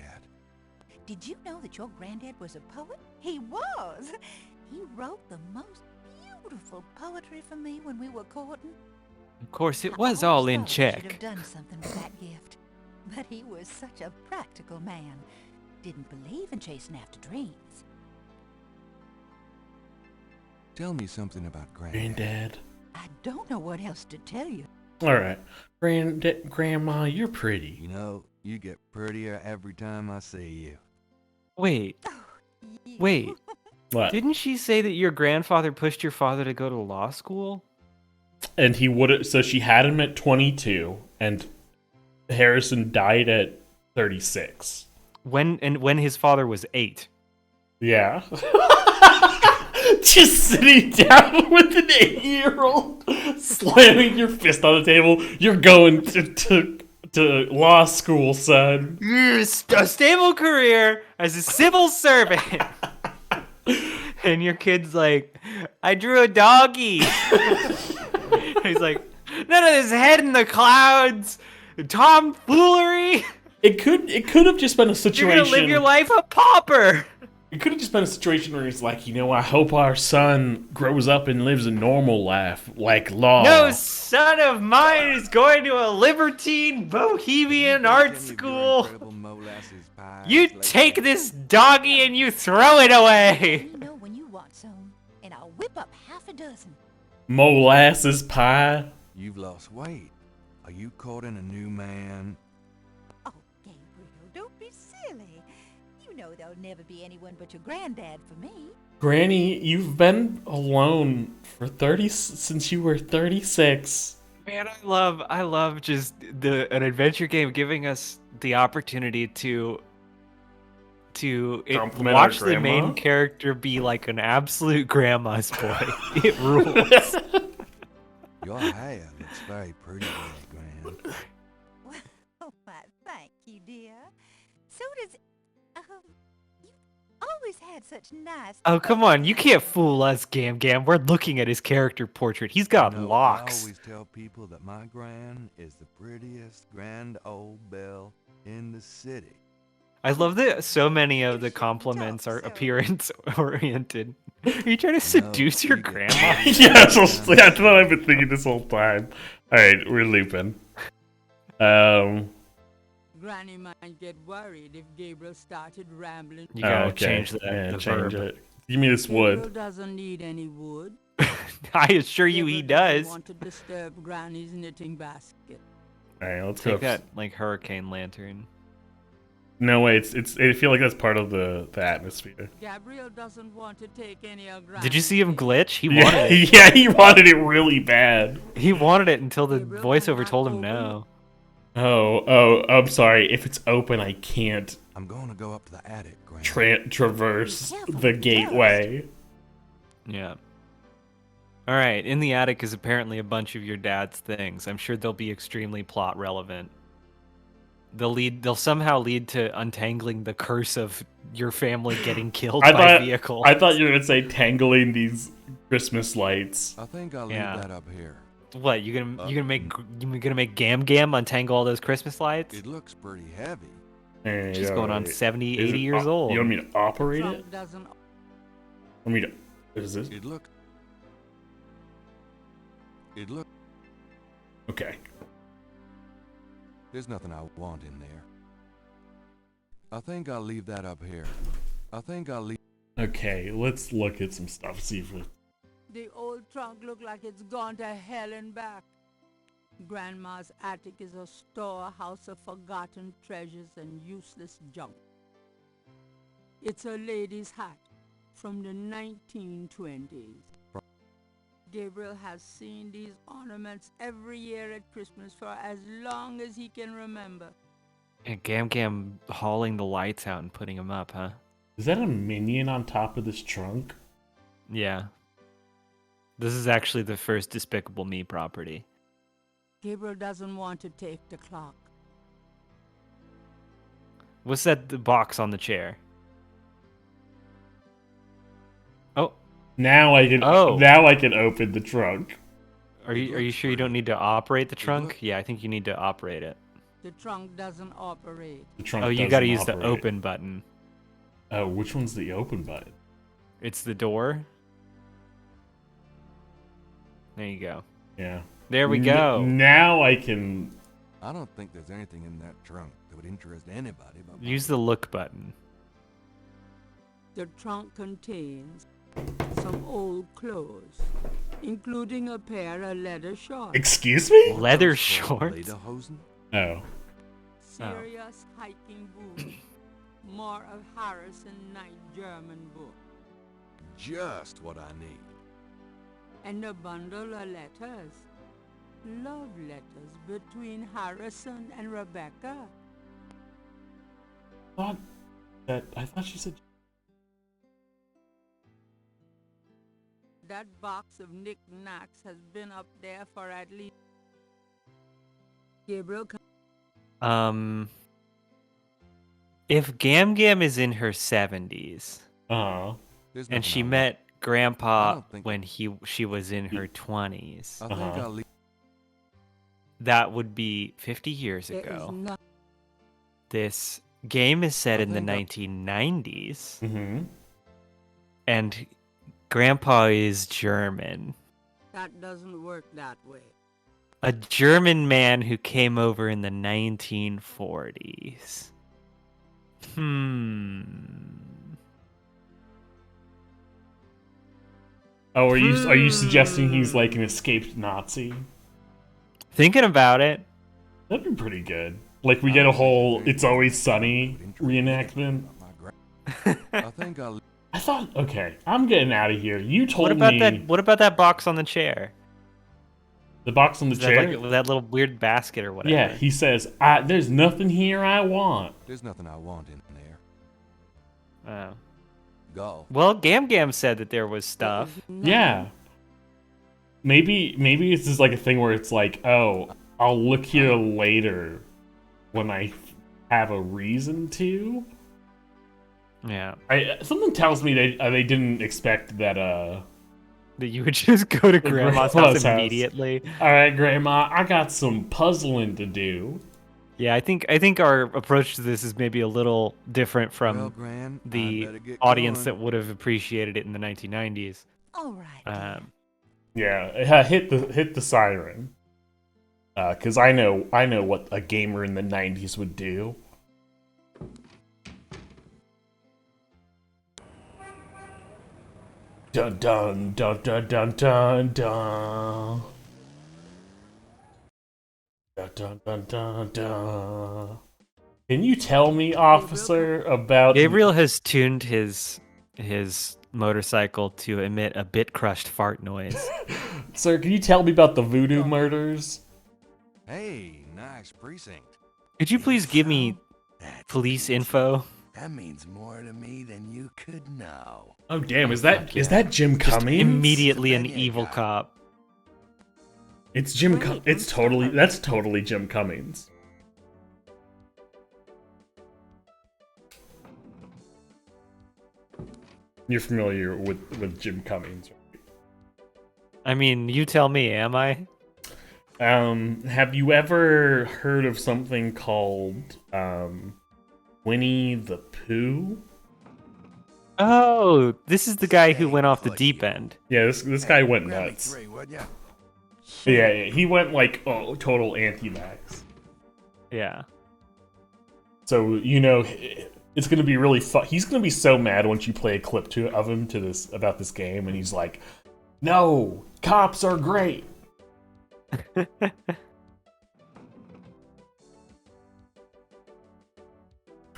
Did you know that your granddad was a poet? He was. He wrote the most beautiful poetry for me when we were courting. Of course, it I was always all in thought he should check. have done something with that gift. But he was such a practical man. Didn't believe in chasing after dreams. Tell me something about Granddad. Granddad. I don't know what else to tell you. All right, Grandma, you're pretty. You know, you get prettier every time I see you. Wait, You- wait. What? Didn't she say that your grandfather pushed your father to go to law school? And he would. So she had him at 22, and Harrison died at 36. When his father was 8. Yeah. Just sitting down with an 8-year-old, slamming your fist on the table. You're going to law school, son. A stable career as a civil servant. And your kid's like, I drew a doggy. He's like, none of this head in the clouds, tomfoolery. It could have just been a You're situation. gonna live your life a pauper. It could have just been a situation where he's like, I hope our son grows up and lives a normal life, like Law. No son of mine is going to a libertine bohemian art school. You take this doggy and you throw it away. Let me know when you want some, and I'll whip up half a dozen. Molasses pie. You've lost weight. Are you courting a new man? Oh, Gabriel, don't be silly. You know there'll never be anyone but your granddad for me. Granny, you've been alone for since you were 36. Man, I love just an adventure game giving us the opportunity to Compliment watch our the main grandma? character be like an absolute grandma's boy. It rules. Your hair looks very pretty there, Gran. Oh, my, thank you, dear. So does, you always had such nice... Oh, come on. You can't fool us, Gam Gam. We're looking at his character portrait. He's got You know, locks. I always tell people that my Gran is the prettiest grand old belle in the city. I love that so many of the You shouldn't compliments talk are so. appearance oriented. Are you trying to seduce your you get- grandma? Yeah, that's what I've been thinking this whole time. Alright, we're looping. Granny might get worried if Gabriel started rambling. You gotta okay. change the change verb. it. Give me this Gabriel wood. doesn't need any wood. I assure you he Gabriel doesn't does. want to disturb Granny's knitting basket. Alright, let's go. Take that like hurricane lantern. No way, I feel like that's part of the atmosphere. Gabriel doesn't want to take any of Granny's. Did you see him glitch? He Yeah, wanted it. yeah, he wanted it really bad. He wanted it until the Gabriel, voiceover not told him open. no. Oh, I'm sorry. If it's open, I can't I'm going to go up to the attic, Gran. traverse Be careful the with the dust. gateway. Yeah. All right. In the attic is apparently a bunch of your dad's things. I'm sure they'll be extremely plot relevant. They'll somehow lead to untangling the curse of your family getting killed by vehicles. I thought you were gonna say tangling these Christmas lights. I think I'll Yeah. leave that up here. What you gonna make Gam Gam untangle all those Christmas lights? It looks pretty heavy. Hey, She's going on alright. 70, Is 80 it years old. You want me to operate it? Trump doesn't. Want me to? Is this? It looked. Okay. There's nothing I want in there. I think I'll leave that up here. I think I'll leave... Okay, let's look at some stuff, see if we... The old trunk look like it's gone to hell and back. Grandma's attic is a storehouse of forgotten treasures and useless junk. It's a lady's hat from the 1920s. Gabriel has seen these ornaments every year at Christmas for as long as he can remember. And Gam Gam hauling the lights out and putting them up, huh? Is that a minion on top of this trunk? Yeah. This is actually the first Despicable Me property. Gabriel doesn't want to take the clock. What's that the box on the chair? Oh, Now I can open the trunk. are you sure you don't need to operate the trunk? Yeah, I think you need to operate it. The trunk doesn't operate. The trunk Oh, you doesn't gotta use the operate. open button. Oh, which one's the open button? It's the door. There you go. Yeah. There we go. Now I can... I don't think there's anything in that trunk that would interest anybody but Use the look button. The trunk contains some old clothes, including a pair of leather shorts. Excuse me? Leather Those for shorts? lederhosen? Oh. Serious hiking boots. More of Harrison Knight German book. Just what I need. And a bundle of letters. Love letters between Harrison and Rebecca. I thought she said... That box of knickknacks has been up there for at least... Gabriel... If Gam Gam is in her 70s Uh-huh. There's and nothing she I met I Grandpa don't think- when she was in her 20s, want. I think I'll leave... that would be 50 years There is ago. no... This game is set I in the think I- 1990s, Mm-hmm. and Grandpa is German. That doesn't work that way. A German man who came over in the 1940s. Oh, are you suggesting he's like an escaped Nazi? Thinking about it. That'd be pretty good. Like we get a whole "It's Always Sunny" reenactment. I think I'll... I thought, okay, I'm getting out of here. You told What about me that? What about that box on the chair? the box on the Is that chair. like that little weird basket or whatever? Yeah, he says, "There's nothing here I want." There's nothing I want in there. Oh. Go. Well, Gam Gam said that there was stuff. Yeah. Maybe it's just like a thing where it's like, oh, I'll look here later when I have a reason to. Yeah. Something tells me they didn't expect that. That you would just go to Grandma's Grandma's house house. immediately. All right, Grandma, I got some puzzling to do. Yeah, I think our approach to this is maybe a little different from Well, Gran, I the better get audience going. that would have appreciated it in the 1990s. All right. dear. Yeah, hit the siren. Cause I know what a gamer in the '90s would do. Dun dun dun dun dun dun dun. Dun dun dun dun dun. Can you tell me, officer, about Gabriel has tuned his motorcycle to emit a bit crushed fart noise. Sir, can you tell me about the voodoo murders? Hey, nice precinct. Could you please give me That's police easy. info? That means more to me than you could know. Oh damn, is that Jim Cummings? Immediately an Penny evil guy. cop. It's Jim. That's totally Jim Cummings. You're familiar with Jim Cummings, right? I mean, you tell me, am I? Have you ever heard of something called Winnie the Pooh? Oh, this is the guy who Stay went off the put, deep you. end. Yeah, this guy went Grab me nuts. 3, would ya? Yeah, he went like total anti-vax. Yeah. So it's gonna be really fun. He's gonna be so mad once you play a clip of him about this game, and he's like, "No, cops are great."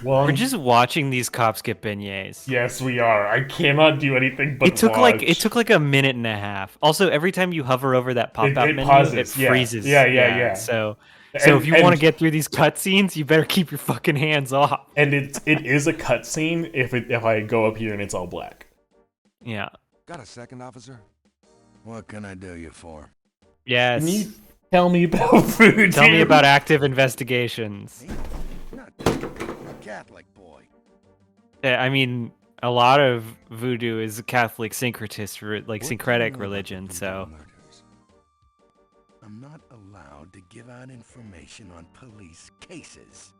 Well, We're just watching these cops get beignets. yes, we are. I cannot do anything but It took watch. like a minute and a half. Also, every time you hover over that pop-out it menu, pauses, it yeah. freezes. Yeah. So And- if you want to and- get through these cutscenes, you better keep your fucking hands off. And it is a cutscene if I go up here and it's all black. Yeah. Got a second, officer? What can I do you for? Yes. Can you tell me about food? Tell me about active investigations. Not a Catholic boy. I mean, a lot of voodoo is a Catholic syncretist, What do syncretic you know about the religion. voodoo So murders? I'm not allowed to give out information on police cases.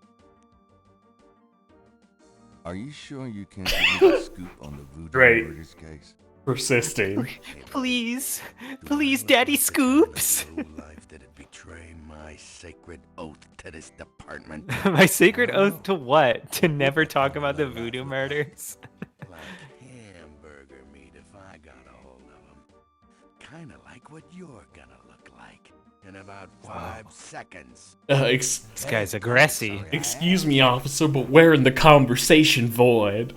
Are you sure you can't give me the scoop on the voodoo Great. murders case? Persisting. please, Do please, I look Daddy like the Scoops. kind of lowlife that'd betray my sacred oath to this department? My sacred oath to what? To never talk about the voodoo murders. Like hamburger meat if I got a hold of them. Kinda like what you're gonna look like in about 5 seconds. This guy's aggressive. Excuse me, officer, but we're in the conversation void.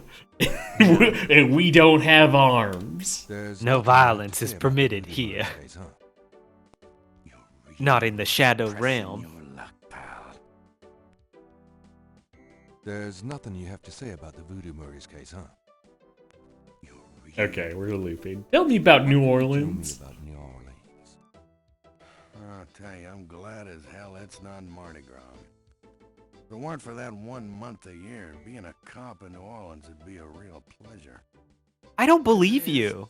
And we don't have arms. There's No nothing you have to violence say is about the permitted voodoo here. murder case, huh? You're really Not in the shadow pressing realm. your luck, pal. There's nothing you have to say about the voodoo murders case, huh? You're really Okay, we're looping. Tell me about New Tell me Orleans. about New Orleans. I'll tell you, I'm glad as hell it's not Mardi Gras. If it weren't for that 1 month a year, being a cop in New Orleans would be a real pleasure. I don't believe you.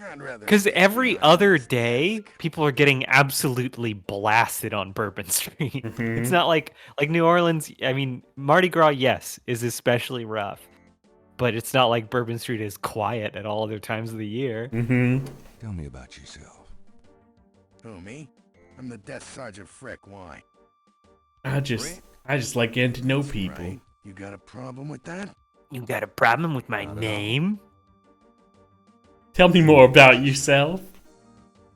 I'd rather Because stay every behind other this day, desk. people are getting absolutely blasted on Bourbon Street. Mhm. It's not like New Orleans. I mean, Mardi Gras, yes, is especially rough, but it's not like Bourbon Street is quiet at all other times of the year. Mm-hmm. Tell me about yourself. Who, me? I'm the Desk Sergeant Frick. Why? I just like getting to know people. Right. You got a problem with that? You got a problem with my Not at all. name? Tell me more about yourself.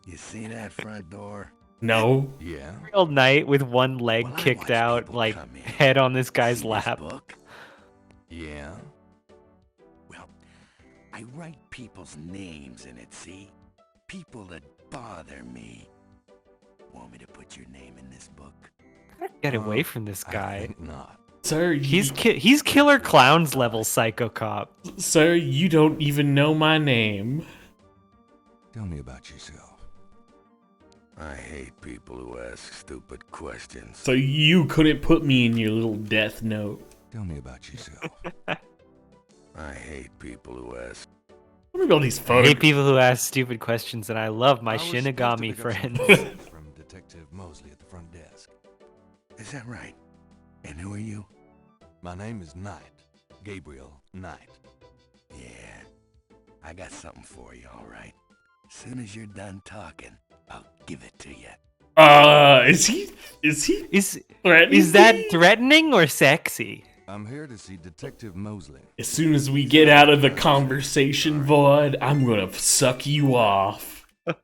You see that front door? No. Yeah? Real night with one leg Well, I kicked watch out, people like come in. head on this guy's See lap. This book? Yeah? Well, I write people's names in it, see? People that bother me. Want me to put your name in this book? Get away from this I guy. think not. Sir, He's killer clowns level psycho cop. sir, you don't even know my name. Tell me about yourself. I hate people who ask stupid questions. So you couldn't put me in your little death note. Tell me about yourself. I hate people who ask. Tell me about these I photos. hate people who ask stupid questions, and I love my I was supposed to Shinigami pick up some friends. phone from Detective Mosley at the front desk. Is that right? And who are you? My name is Knight. Gabriel Knight. Yeah. I got something for you, all right. Soon as you're done talking, I'll give it to you. Is he Is threatening is that me? threatening or sexy? I'm here to see Detective Mosley. As soon as we get out of the conversation void, I'm gonna suck you off. What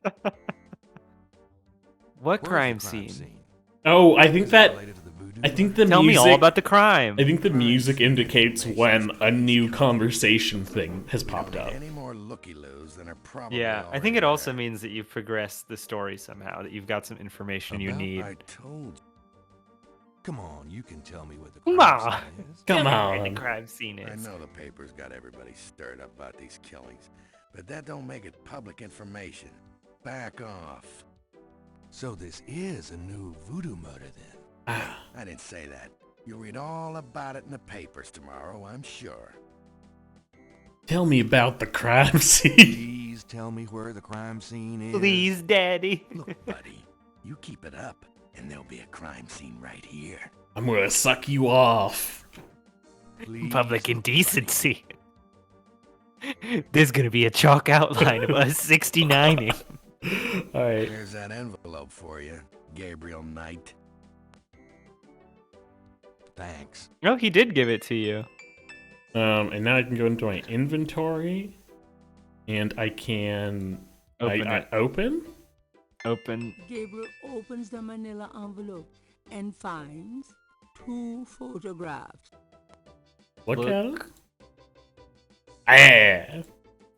Where's the crime scene? Oh, I think Is it that related to the voodoo I think murder? the Tell me music. all about the crime. I think the music indicates when a new conversation thing has We popped don't up. need any more looky-loos than are probably Yeah, I think already it also there. means that you've progressed the story somehow, that you've got some information you About need. I told you. Come on, you can tell me what the Come crime on. scene is. Come Tell me where on. the crime scene I is. know the paper's got everybody stirred up about these killings, but that don't make it public information. Back off. So this is a new voodoo murder then? I didn't say that. You'll read all about it in the papers tomorrow, I'm sure. Tell me about the crime scene. Please tell me where the crime scene is. Please, Daddy. Look, buddy, you keep it up, and there'll be a crime scene right here. I'm gonna suck you off. Please, Public look, indecency. There's gonna be a chalk outline of us 69ing. Alright. Here's that envelope for you, Gabriel Knight. Thanks. Oh, he did give it to you. And now I can go into my inventory, and I can Open I it. open. Open. Gabriel opens the manila envelope and finds 2 photographs. Look Look. at it. Ah.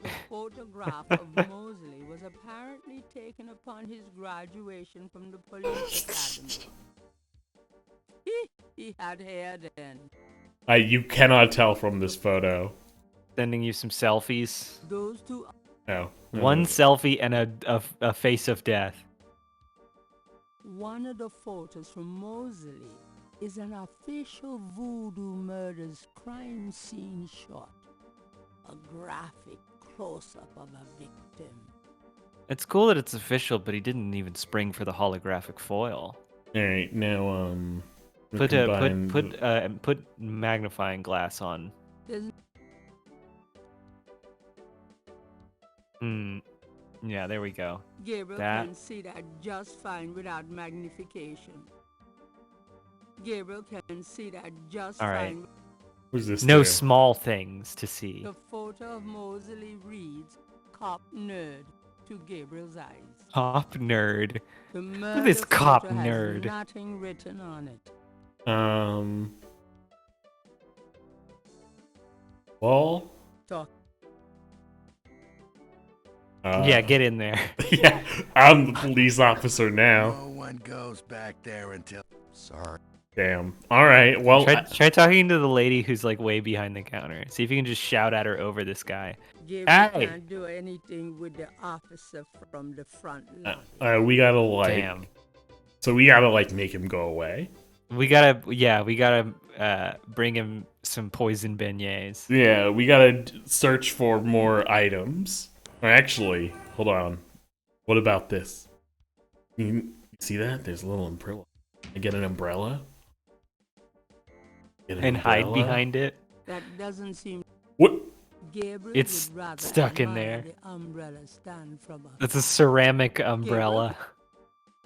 The photograph of Mosley was apparently taken upon his graduation from the police academy. He had hair then. You cannot tell from this photo. Sending you some selfies. Those 2 Oh. One selfie and a face of death. One of the photos from Mosley is an official Voodoo Murders crime scene shot. A graphic close-up of a victim. It's cool that it's official, but he didn't even spring for the holographic foil. All right, now we Put combine put magnifying glass on. There's Yeah, there we go. Gabriel That- can see that just fine without magnification. Gabriel can see that just All right. fine. Who's this? No to? small things to see. The photo of Mosley reads "cop nerd" to Gabriel's eyes. Cop nerd. The at murder this cop photo has nerd. nothing written on it. Well. Talk. Yeah, get in there. Yeah, I'm the police officer now. No one goes back there until... Sorry. Damn. All right. Well, Try talking to the lady who's like way behind the counter. See if you can just shout at her over this guy. Gabriel Hey. can't do anything with the officer from the front line. we gotta like. Damn. So we gotta like make him go away. We gotta bring him some poison beignets. Yeah, we gotta search for more items. Or actually, hold on. What about this? You see that? There's a little umbrella. I get an umbrella. Get an And hide umbrella? behind it. That doesn't seem. What? Gabriel It's would rather stuck in admire there. The umbrella stand from a It's a ceramic umbrella.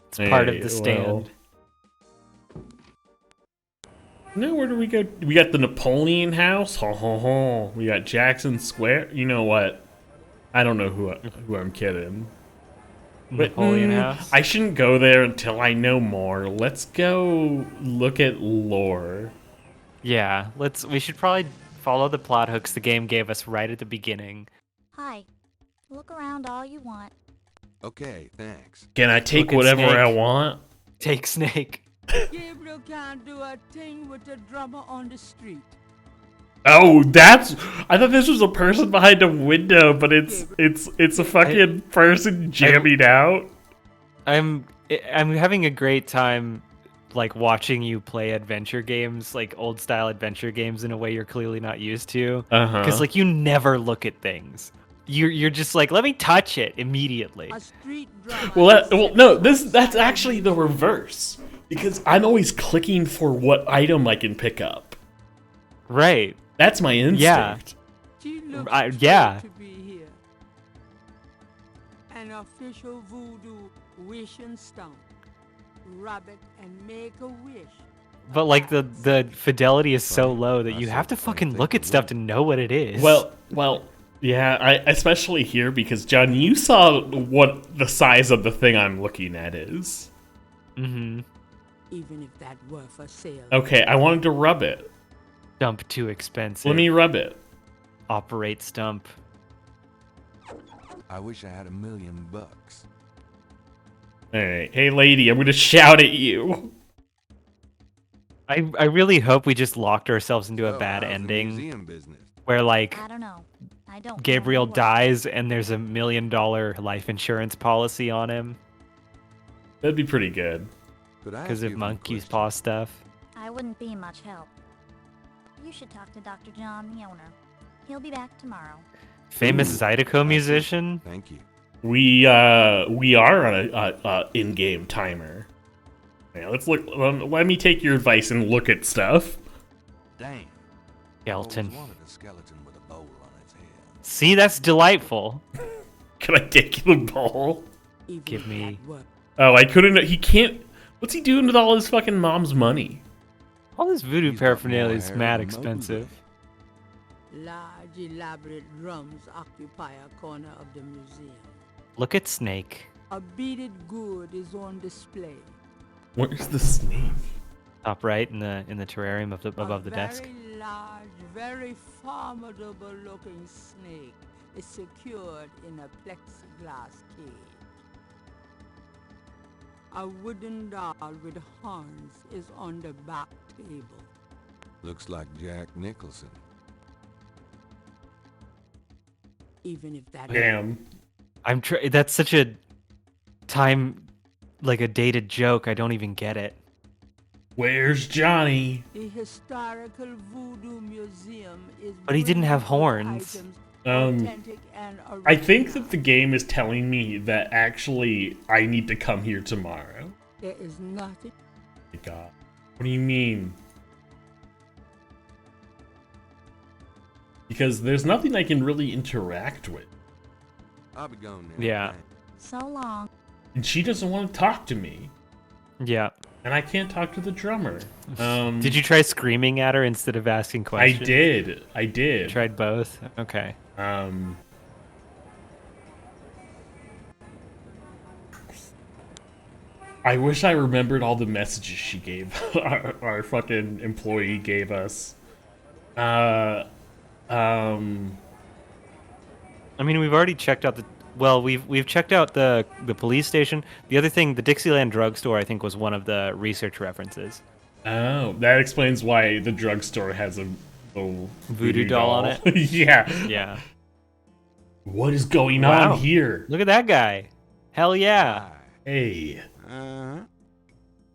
It's part of Hey, the stand. Now where do we go? We got the Napoleon House. Ho ho ho. We got Jackson Square. You know what? I don't know who I'm kidding. But, Napoleon House. I shouldn't go there until I know more. Let's go look at lore. Yeah, we should probably follow the plot hooks the game gave us right at the beginning. Hi. Look around all you want. Okay, thanks. Can I take Look at whatever I Snake. want? Take Snake. Gabriel can't do a thing with the drummer on the street. Oh, I thought this was a person behind a window, but it's a fucking person jamming out. I'm having a great time like watching you play adventure games, like old style adventure games in a way you're clearly not used to. Because like you never look at things. You're just like, let me touch it immediately. A street drummer. Well, no, that's actually the reverse. Because I'm always clicking for what item I can pick up. Right. That's my instinct. She looks yeah. to be here. An official voodoo wish and stomp. Rub it and make a wish. But like the fidelity is so low that you have to fucking look at stuff to know what it is. Well, yeah, especially here because John, you saw what the size of the thing I'm looking at is. Mm-hmm. Even if that were for sale. Okay, I wanted to rub it. Stump too expensive. Let me rub it. Operate stump. I wish I had $1 million. All right, hey lady, I'm gonna shout at you. I really hope we just locked ourselves into a So, bad how's the ending museum business? where like I don't know. I don't. know Gabriel what- dies and there's $1 million life insurance policy on him That'd be pretty good. Could I because ask of you a monkey's question? paw stuff. I wouldn't be much help. You should talk to Dr. John, the owner. He'll be back tomorrow. Famous Ooh. Zydeco musician. Thank you. We are on a in-game timer. Yeah, let's look. Let me take your advice and look at stuff. Dang. Skeleton. Always wanted a skeleton with a bowl on its head. See, that's delightful. Can I take the ball? Even Give if me- that were- Oh, I couldn't. He can't. What's he doing with all his fucking mom's money? All this voodoo He's got paraphernalia more is hair mad than Moses. expensive. Large, elaborate drums occupy a corner of the museum. Look at Snake. A beaded gourd is on display. Where's the snake? Top right in the terrarium above the a desk. very large, very formidable-looking snake is secured in a plexiglass cage. A wooden doll with horns is on the back table. Looks like Jack Nicholson. Even if that Damn. That's such a like a dated joke. I don't even get it. Where's Johnny? the historical voodoo museum is But he didn't have bringing horns. items Um, authentic and I think original. that the game is telling me that actually I need to come here tomorrow. There is nothing. My God. What do you mean? Because there's nothing I can really interact with. I'll be gone now. Yeah. Thanks. So long. And she doesn't want to talk to me. Yeah. And I can't talk to the drummer. Did you try screaming at her instead of asking I questions? did. I did. Tried both? Okay. I wish I remembered all the messages she gave. Our fucking employee gave us. I mean, we've already checked out we've checked out the police station. The other thing, the Dixieland drugstore, I think, was one of the research references. Oh, that explains why the drugstore has a little Voodoo doll on it? Yeah. Yeah. What is going Wow. on here? Look at that guy. Hell yeah. Hey, Uh-huh.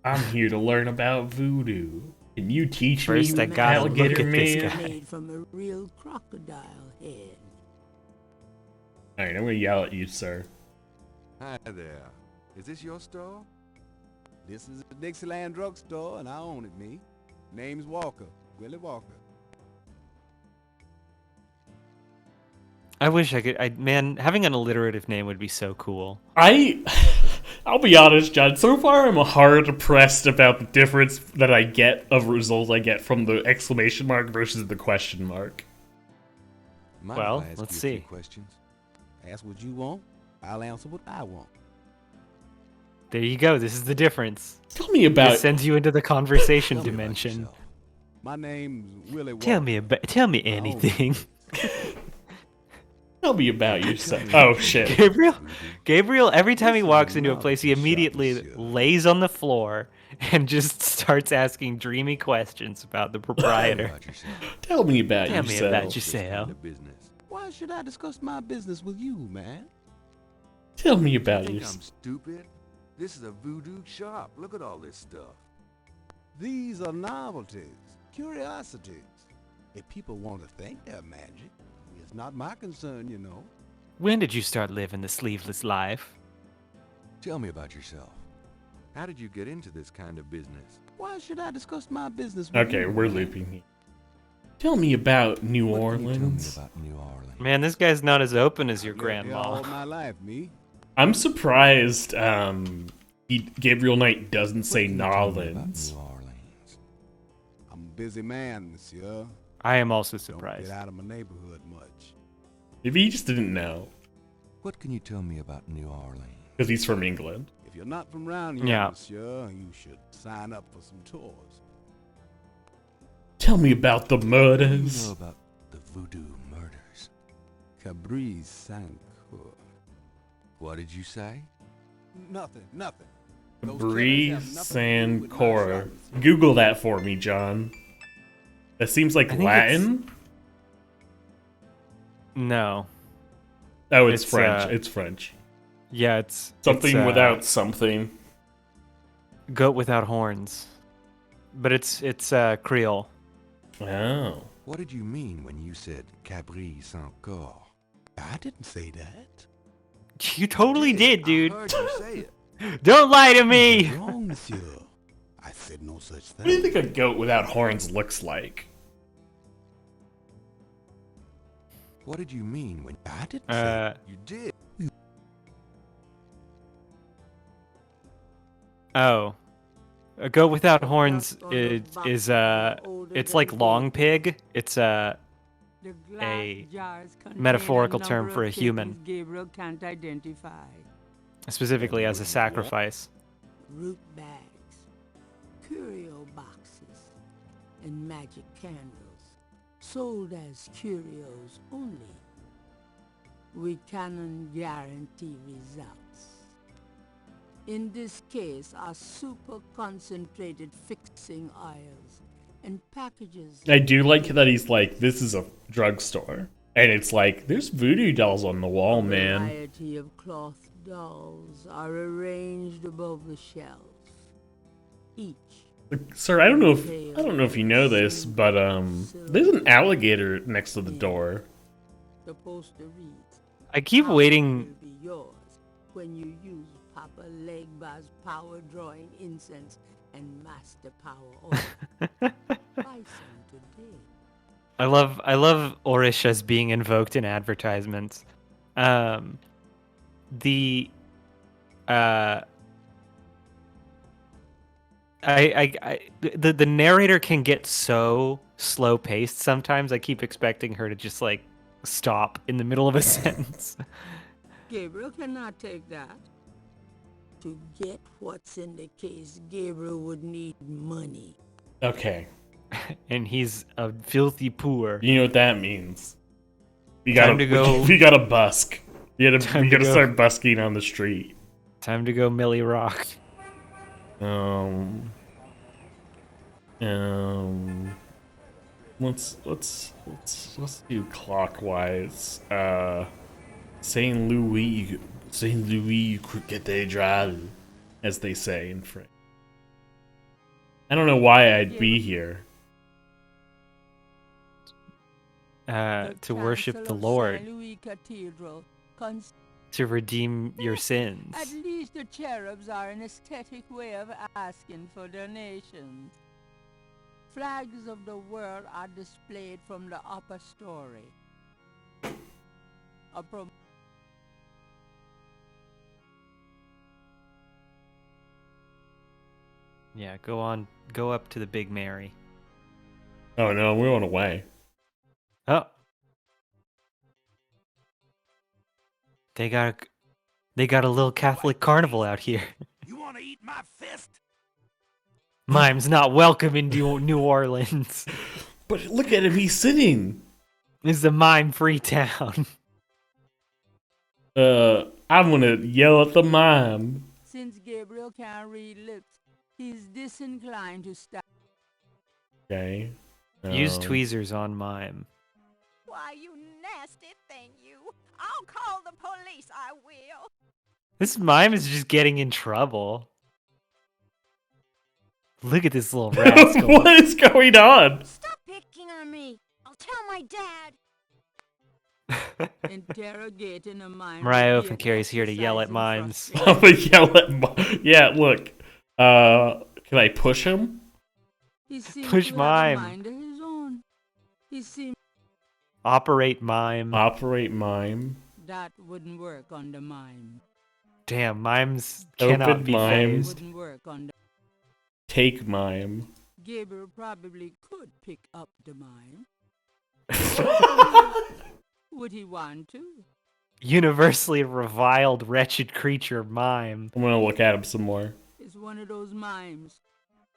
I'm here to learn about voodoo. Can you teach First, me, I gotta look alligator at this man? guy. Made from a real crocodile head. All right, I'm gonna yell at you, sir. Hi there. Is this your store? This is a Dixieland drugstore, and I own it, me. Name's Walker, Willie Walker. I wish I could. Man, having an alliterative name would be so cool. I'll be honest, John. So far, I'm hard pressed about the difference that I get of results I get from the exclamation mark versus the question mark. Mind Well, if I ask let's you a few see. questions? Ask what you want, I'll answer what I want. There you go. This is the difference. Tell me It about. sends you into the conversation Tell me about dimension. yourself. My name's Willie Walker. Tell me anything. Tell me about yourself. Oh shit. Gabriel, every time he This is walks a into a place, he novelty shop, immediately monsieur. lays on the floor and just starts asking dreamy questions about the Tell me proprietor. about yourself. Tell me about Tell me yourself. about This yourself. kind of business. Why should I discuss my business with you, man? Tell me You about think yourself. I'm stupid? This is a voodoo shop. Look at all this stuff. These are novelties, curiosities. If people want to think they're magic, it's not my concern, you know. When did you start living the sleeveless life? Tell me about yourself. How did you get into this kind of business? Why should I discuss my business with you? Okay, we're man? looping here. Tell me about New What can you tell me Orleans. about New Orleans? Man, this guy's not as open as your I've lived here grandma. all my life, me. I'm surprised Gabriel Knight doesn't What say can you tell me about Nolans. New Orleans. I'm a busy man, monsieur. I am also Don't surprised. get out of my neighborhood much. Maybe he just didn't know. What can you tell me about New Orleans? Because he's from England. If you're not from around here, Yeah. monsieur, you should sign up for some tours. Tell me about the What do murders. you know about the voodoo murders? Cabriz Sancour. What did you say? Nothing. Those Bree killers have nothing to do with my Sancora. shop, monsieur. Google that for me, John. That seems like I think it's- Latin. No. Oh, it's it's, French. uh, It's French. Yeah, it's Something it's, without something. goat without horns. But it's Creole. Oh. What did you mean when you said Cabriz Sancour? I didn't say that. You totally did, dude. I heard you say it. Don't lie to me. You're wrong, monsieur. I said no such What do you thing. think a goat without horns looks like? What did you mean when I didn't Uh, say you did? Oh. A goat without horns is it's like long pig. It's The glass a jars contain metaphorical a term number for of a human. things Gabriel can't identify. specifically as a sacrifice. Root bags, curio boxes, and magic candles, sold as curios only. We cannot guarantee results. In this case are super concentrated fixing oils and packages. I do like that he's like, this is a drugstore. And it's like, there's voodoo dolls on the wall, A man. variety of cloth dolls are arranged above the shelf. Each. Sir, I don't know if you know this, but there's an alligator next to the door. The poster reads, I keep waiting. will be yours when you use Papa Legba's power drawing incense and master power oil. Buy some today. I love Orishas being invoked in advertisements. The the narrator can get so slow paced sometimes. I keep expecting her to just like stop in the middle of a sentence. Gabriel cannot take that. To get what's in the case, Gabriel would need money. Okay. And he's a filthy poor. You know what that means. You Time gotta to go. We gotta busk. You Time gotta to go. start busking on the street. Time to go Millie Rock. Let's do clockwise. Saint Louis Cathedral, as they say in French. I don't know why I'd be here. To worship the Castle of Lord, Saint Louis Cathedral to redeem your sins. At least the cherubs are an aesthetic way of asking for donations. Flags of the world are displayed from the upper story. Yeah, go up to the Big Mary. Oh no, we're on away. Oh. They got a little Catholic carnival out here. You want to eat my fist? Mime's not welcome in New Orleans. But look at him, he's sitting. This is a mime-free town. I'm gonna yell at the mime. Since Gabriel can't read lips, he's disinclined to stop. Okay. Use tweezers on mime. Why, you nasty thing, you. I'll call the police, I will. This mime is just getting in trouble. Look at this little rascal. What is going on? Stop picking on me. I'll tell my dad. Interrogating a mime. Mariah would be often an carries here to yell at exercise in mimes. I'm gonna yell at yeah, look. Can I push him? He seems Push to have a mime. mind of his own. He seems Operate mime. Operate mime. that wouldn't work on the mime. Damn, mimes Open cannot be mime. phased. Wouldn't work on the. Take mime. Gabriel probably could pick up the mime. Would he want to? Universally reviled, wretched creature mime. I'm gonna look at him some more. It's one of those mimes.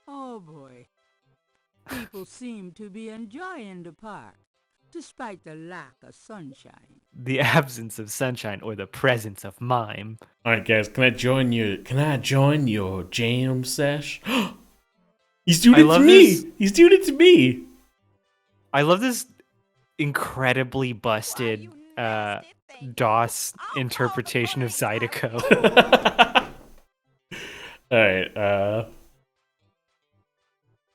Oh boy. People seem to be enjoying the park, despite the lack of sunshine. The absence of sunshine or the presence of mime. Alright guys, can I join your jam sesh? He's doing I it to love me! this. He's doing it to me! I love this incredibly busted DOS interpretation of Zydeco. Alright,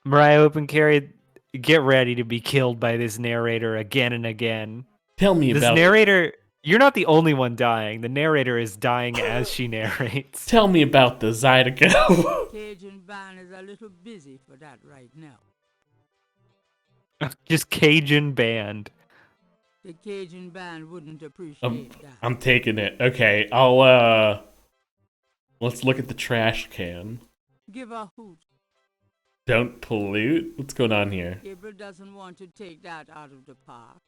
Mariah Open Carry, get ready to be killed by this narrator again and again. tell me This about narrator, you're not the only one dying. The narrator is dying as she narrates. Tell me about the Zydeco. Cajun Band is a little busy for that right now. Just Cajun band. The Cajun Band wouldn't appreciate that. I'm taking it. Okay, let's look at the trash can. Give a hoot. Don't pollute? What's going on here? Gabriel doesn't want to take that out of the park.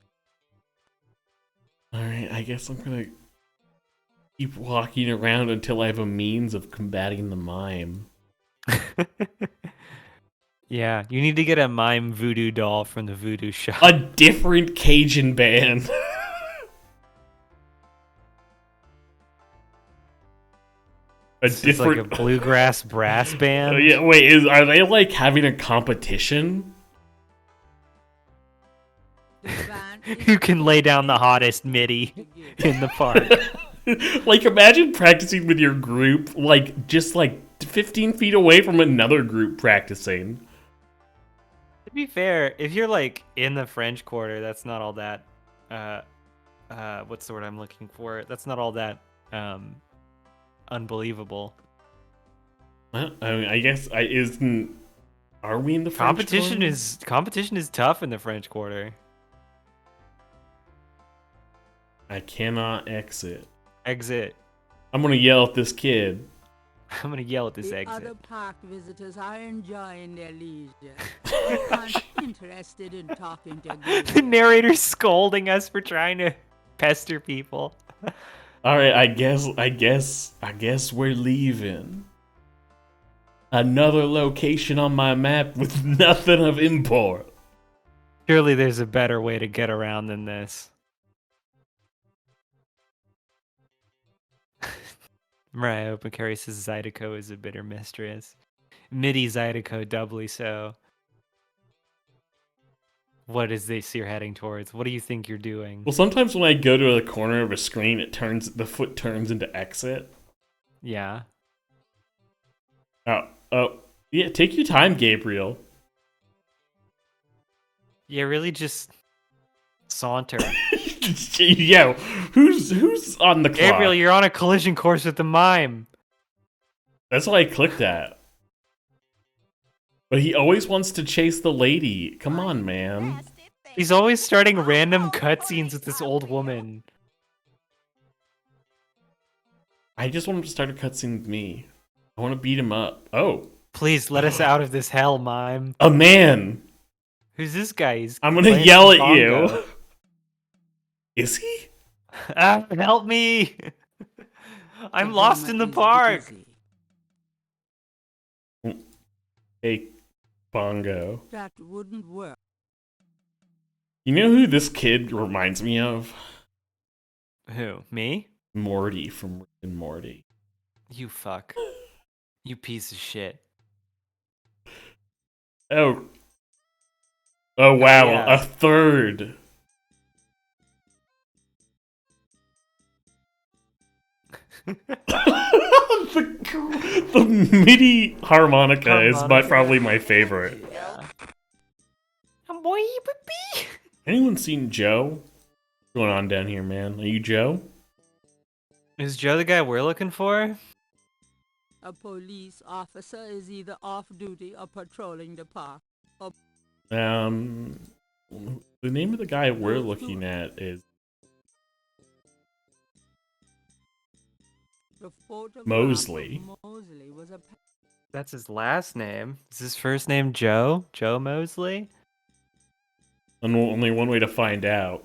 Alright, I guess I'm gonna keep walking around until I have a means of combating the mime. Yeah, you need to get a mime voodoo doll from the voodoo shop. A different Cajun band. It's like a bluegrass brass band. Oh, yeah, wait, are they like having a competition? Who can lay down the hottest MIDI in the park? Like, imagine practicing with your group, like, just like 15 feet away from another group practicing. To be fair, if you're like in the French Quarter, that's not all that. What's the word I'm looking for? That's not all that unbelievable. Well, I mean, I guess isn't. Are we in the French competition? Quarter? Competition is tough in the French Quarter. I cannot exit. Exit. I'm gonna yell at this kid. I'm gonna yell at this The exit. other park visitors are enjoying their leisure. They aren't interested in talking to The Gabriel. narrator's scolding us for trying to pester people. All right, I guess we're leaving. Another location on my map with nothing of import. Surely there's a better way to get around than this. Mariah Opencary says Zydeco is a bitter mistress. MIDI Zydeco doubly so. What is this you're heading towards? What do you think you're doing? Well, sometimes when I go to a corner of a screen, the foot turns into exit. Yeah. Oh, yeah. Take your time, Gabriel. Yeah, really just saunter. Yeah, who's on the clock? Gabriel, you're on a collision course with the mime. That's what I clicked at. But he always wants to chase the lady. Come on, man. He's always starting random cutscenes with this old woman. I just want him to start a cutscene with me. I want to beat him up. Oh. Please let us out of this hell, mime. A man. Who's this guy? He's I'm gonna playing yell some at you. bongo. Is he? Help me! I'm lost in the park. Hey, bongo. That wouldn't work. You know who this kid reminds me of? Who? Me? Morty from Rick and Morty. You fuck. You piece of shit. Oh. Oh, wow. Yeah. A third. the MIDI harmonica is probably my favorite. Boy, Anyone seen Joe? What's going on down here, man? Are you Joe? Is Joe the guy we're looking for? A police officer is either off duty or patrolling the park. Or The name of the guy we're looking at is the photograph Mosley. of Mosley was a That's his last name. Is his first name Joe? Joe Mosley? And only one way to find out.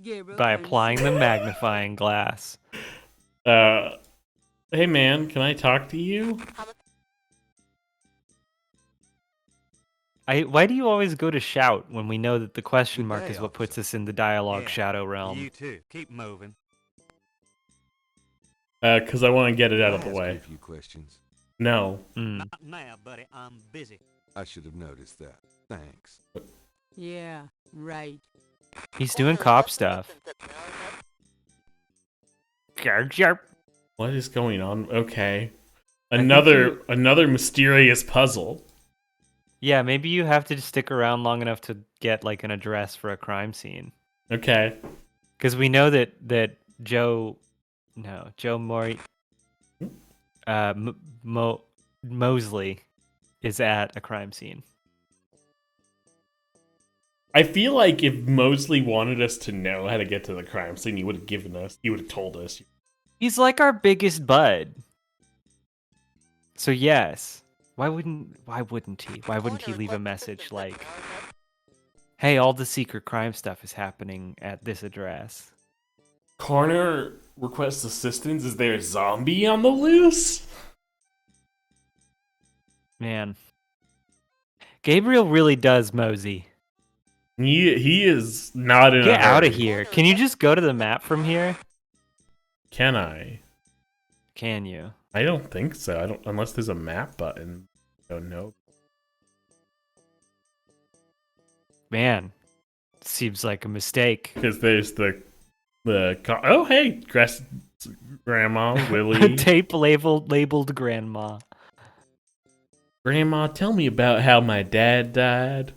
Gabriel By and applying the magnifying glass. Hey man, can I talk to you? Why do you always go to shout when we know that the question Good mark day, is what puts officer. us in the dialogue Yeah, shadow realm? You too. Keep moving. Cause I want to get it out of the Ask you way. a few questions. No. Not now, buddy. I'm busy. I should have noticed that. Thanks. Yeah, right. He's doing cop stuff. What is going on? Okay. Another mysterious puzzle. Yeah, maybe you have to stick around long enough to get like an address for a crime scene. Okay. Because we know that Joe Mosley is at a crime scene. I feel like if Mosley wanted us to know how to get to the crime scene, he would have told us. He's like our biggest bud. So yes, Why wouldn't he? Why wouldn't he leave a message like, "Hey, all the secret crime stuff is happening at this address." Coroner requests assistance. Is there a zombie on the loose? Man, Gabriel really does mosey. He is not in Get a out of hurry. here. Can you just go to the map from here? Can I? Can you? I don't think so. I don't unless there's a map button. I don't know. Man, seems like a mistake. Because there's oh hey, Grandma Willie. Tape labeled grandma. Grandma, tell me about how my dad died.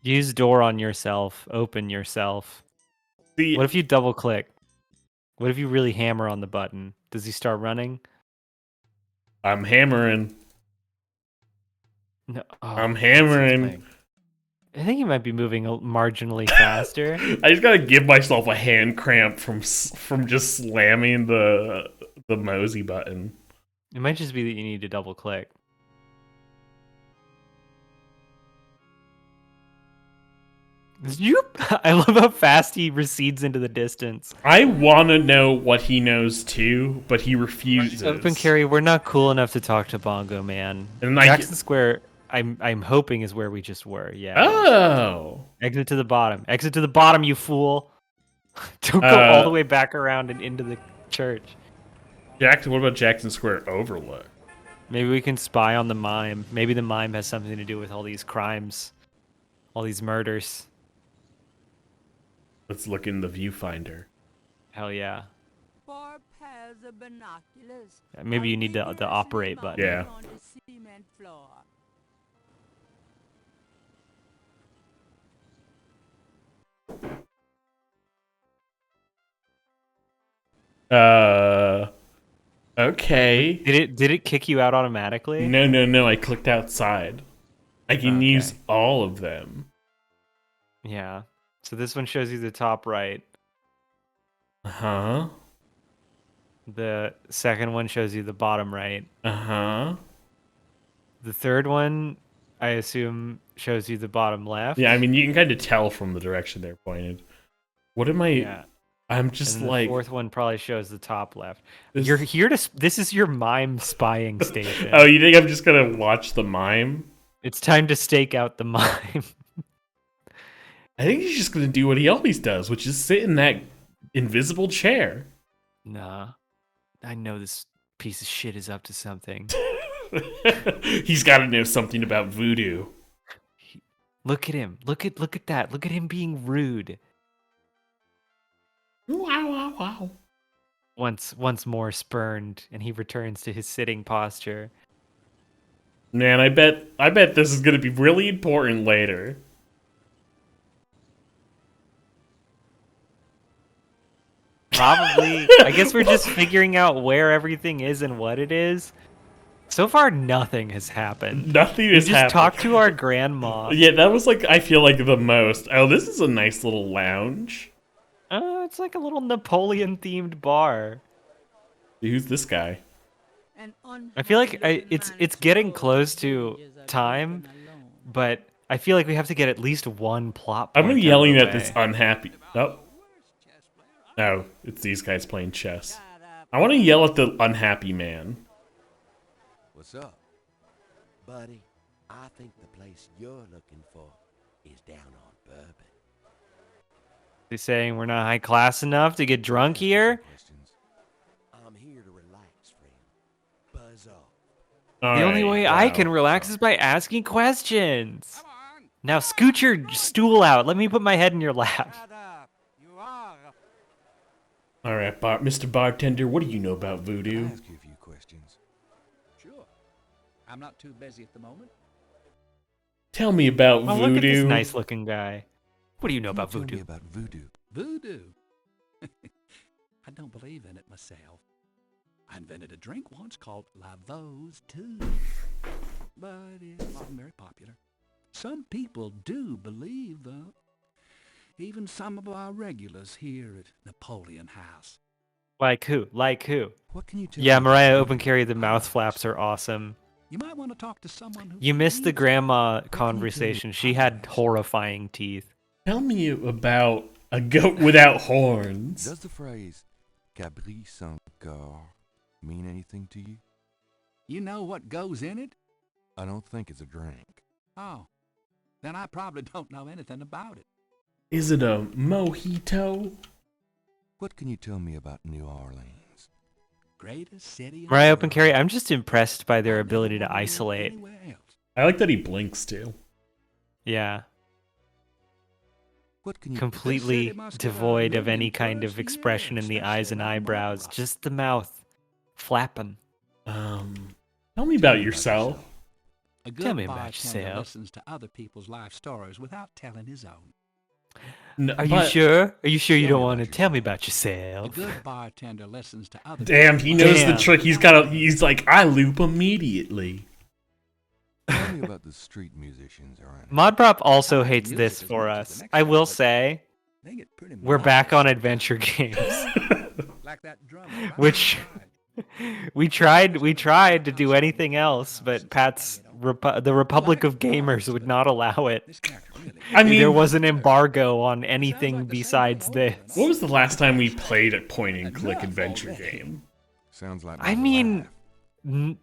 Use door on yourself. Open yourself. See, What if you double click? What if you really hammer on the button? Does he start running? I'm hammering. No. Oh, I'm hammering. playing. I think he might be moving marginally faster. I just gotta give myself a hand cramp from just slamming the mosey button. It might just be that you need to double click. Zoop! I love how fast he recedes into the distance. I want to know what he knows too, but he refuses. Open carry, we're not cool enough to talk to Bongo Man. And Jackson Square, I'm hoping is where we just were. Yeah. Oh. Exit to the bottom. Exit to the bottom, you fool. Don't go all the way back around and into the church. Jackson, what about Jackson Square Overlook? Maybe we can spy on the mime. Maybe the mime has something to do with all these crimes, all these murders. Let's look in the viewfinder. Hell yeah. 4 pairs of binoculars. Maybe you need the operate button. Yeah. On the cement floor. Okay. Did it kick you out automatically? No. I clicked outside. I can use all of them. Yeah. So this one shows you the top right. Uh-huh. The second one shows you the bottom right. Uh-huh. The third one, I assume, shows you the bottom left. Yeah, I mean, you can kind of tell from the direction they're pointed. What am I... Yeah. I'm just and like... the fourth one probably shows the top left. This- You're here to... This is your mime spying station. Oh, you think I'm just gonna watch the mime? It's time to stake out the mime. I think he's just gonna do what he always does, which is sit in that invisible chair. Nah. I know this piece of shit is up to something. He's got to know something about voodoo. Look at him. Look at that. Look at him being rude. Wow. Once more spurned, and he returns to his sitting posture. Man, I bet this is gonna be really important later. Probably. I guess we're just figuring out where everything is and what it is. So far, nothing has happened. Nothing has just happened. talked to our grandma. Yeah, that was like, I feel like the most. Oh, this is a nice little lounge. It's like a little Napoleon-themed bar. Who's this guy? I feel like it's getting close to time, but I feel like we have to get at least one plot point. I'm yelling at this unhappy... Oh, it's these guys playing chess. I want to yell at the unhappy man. What's up? Buddy, I think the place you're looking for is down on Bourbon. They're saying we're not high class enough to get drunk here? I'm here to relax, friend. Buzz off. The only way I can relax is by asking questions. Now scoot your stool out. Let me put my head in your lap. All right, Mr. Bartender, what do you know about voodoo? I'll ask you a few questions. Sure. I'm not too busy at the moment. Tell me about Oh, voodoo. look at this nice-looking guy. What do you know about Tell voodoo? me about voodoo. Voodoo? I don't believe in it myself. I invented a drink once called Lavos too. But it wasn't very popular. Some people do believe, though. Even some of our regulars here at Napoleon House. Like who? Like who? What can you tell Yeah, me Mariah about Open voodoo? Carry, the mouth flaps are awesome. You might want to talk to someone who... You missed the believes grandma in conversation. She had horrifying teeth. Tell me about a goat without horns. Does the phrase Cabri sans cœur mean anything to you? You know what goes in it? I don't think it's a drink. Oh, then I probably don't know anything about it. Is it a mojito? What can you tell me about New Orleans? Greatest city in the Right, Open world. Carry, I'm just impressed by their I've ability never to lived isolate. anywhere else. I like that he blinks too. Yeah. What can you... Completely city must have devoid a of any million kind of tourists a expression year, in the eyes and especially along eyebrows. Marlborough. Just the mouth flapping. Tell me about yourself. A Tell good me about bartender yourself. listens to other people's life stories without telling his own. No, Are you but- sure? Are you sure you Tell don't me want to about tell me yourself. about A yourself? good bartender listens to other Damn, people's he life knows Damn. the trick. He's like, I loop immediately. Tell me about the street musicians around. Modprop also I like hates music this as for much as the us. next I guy, will but- say, They get pretty we're back monotonous on adventure games. like that drummer right Which outside. we tried to do anything else, but Pat's the Republic of Gamers would not allow it. This guy's really I mean, There was an embargo on Sounds anything like the same besides thing over and this. what was the last time we played a point-and-click Enough adventure already. game? Sounds like I my mean, life.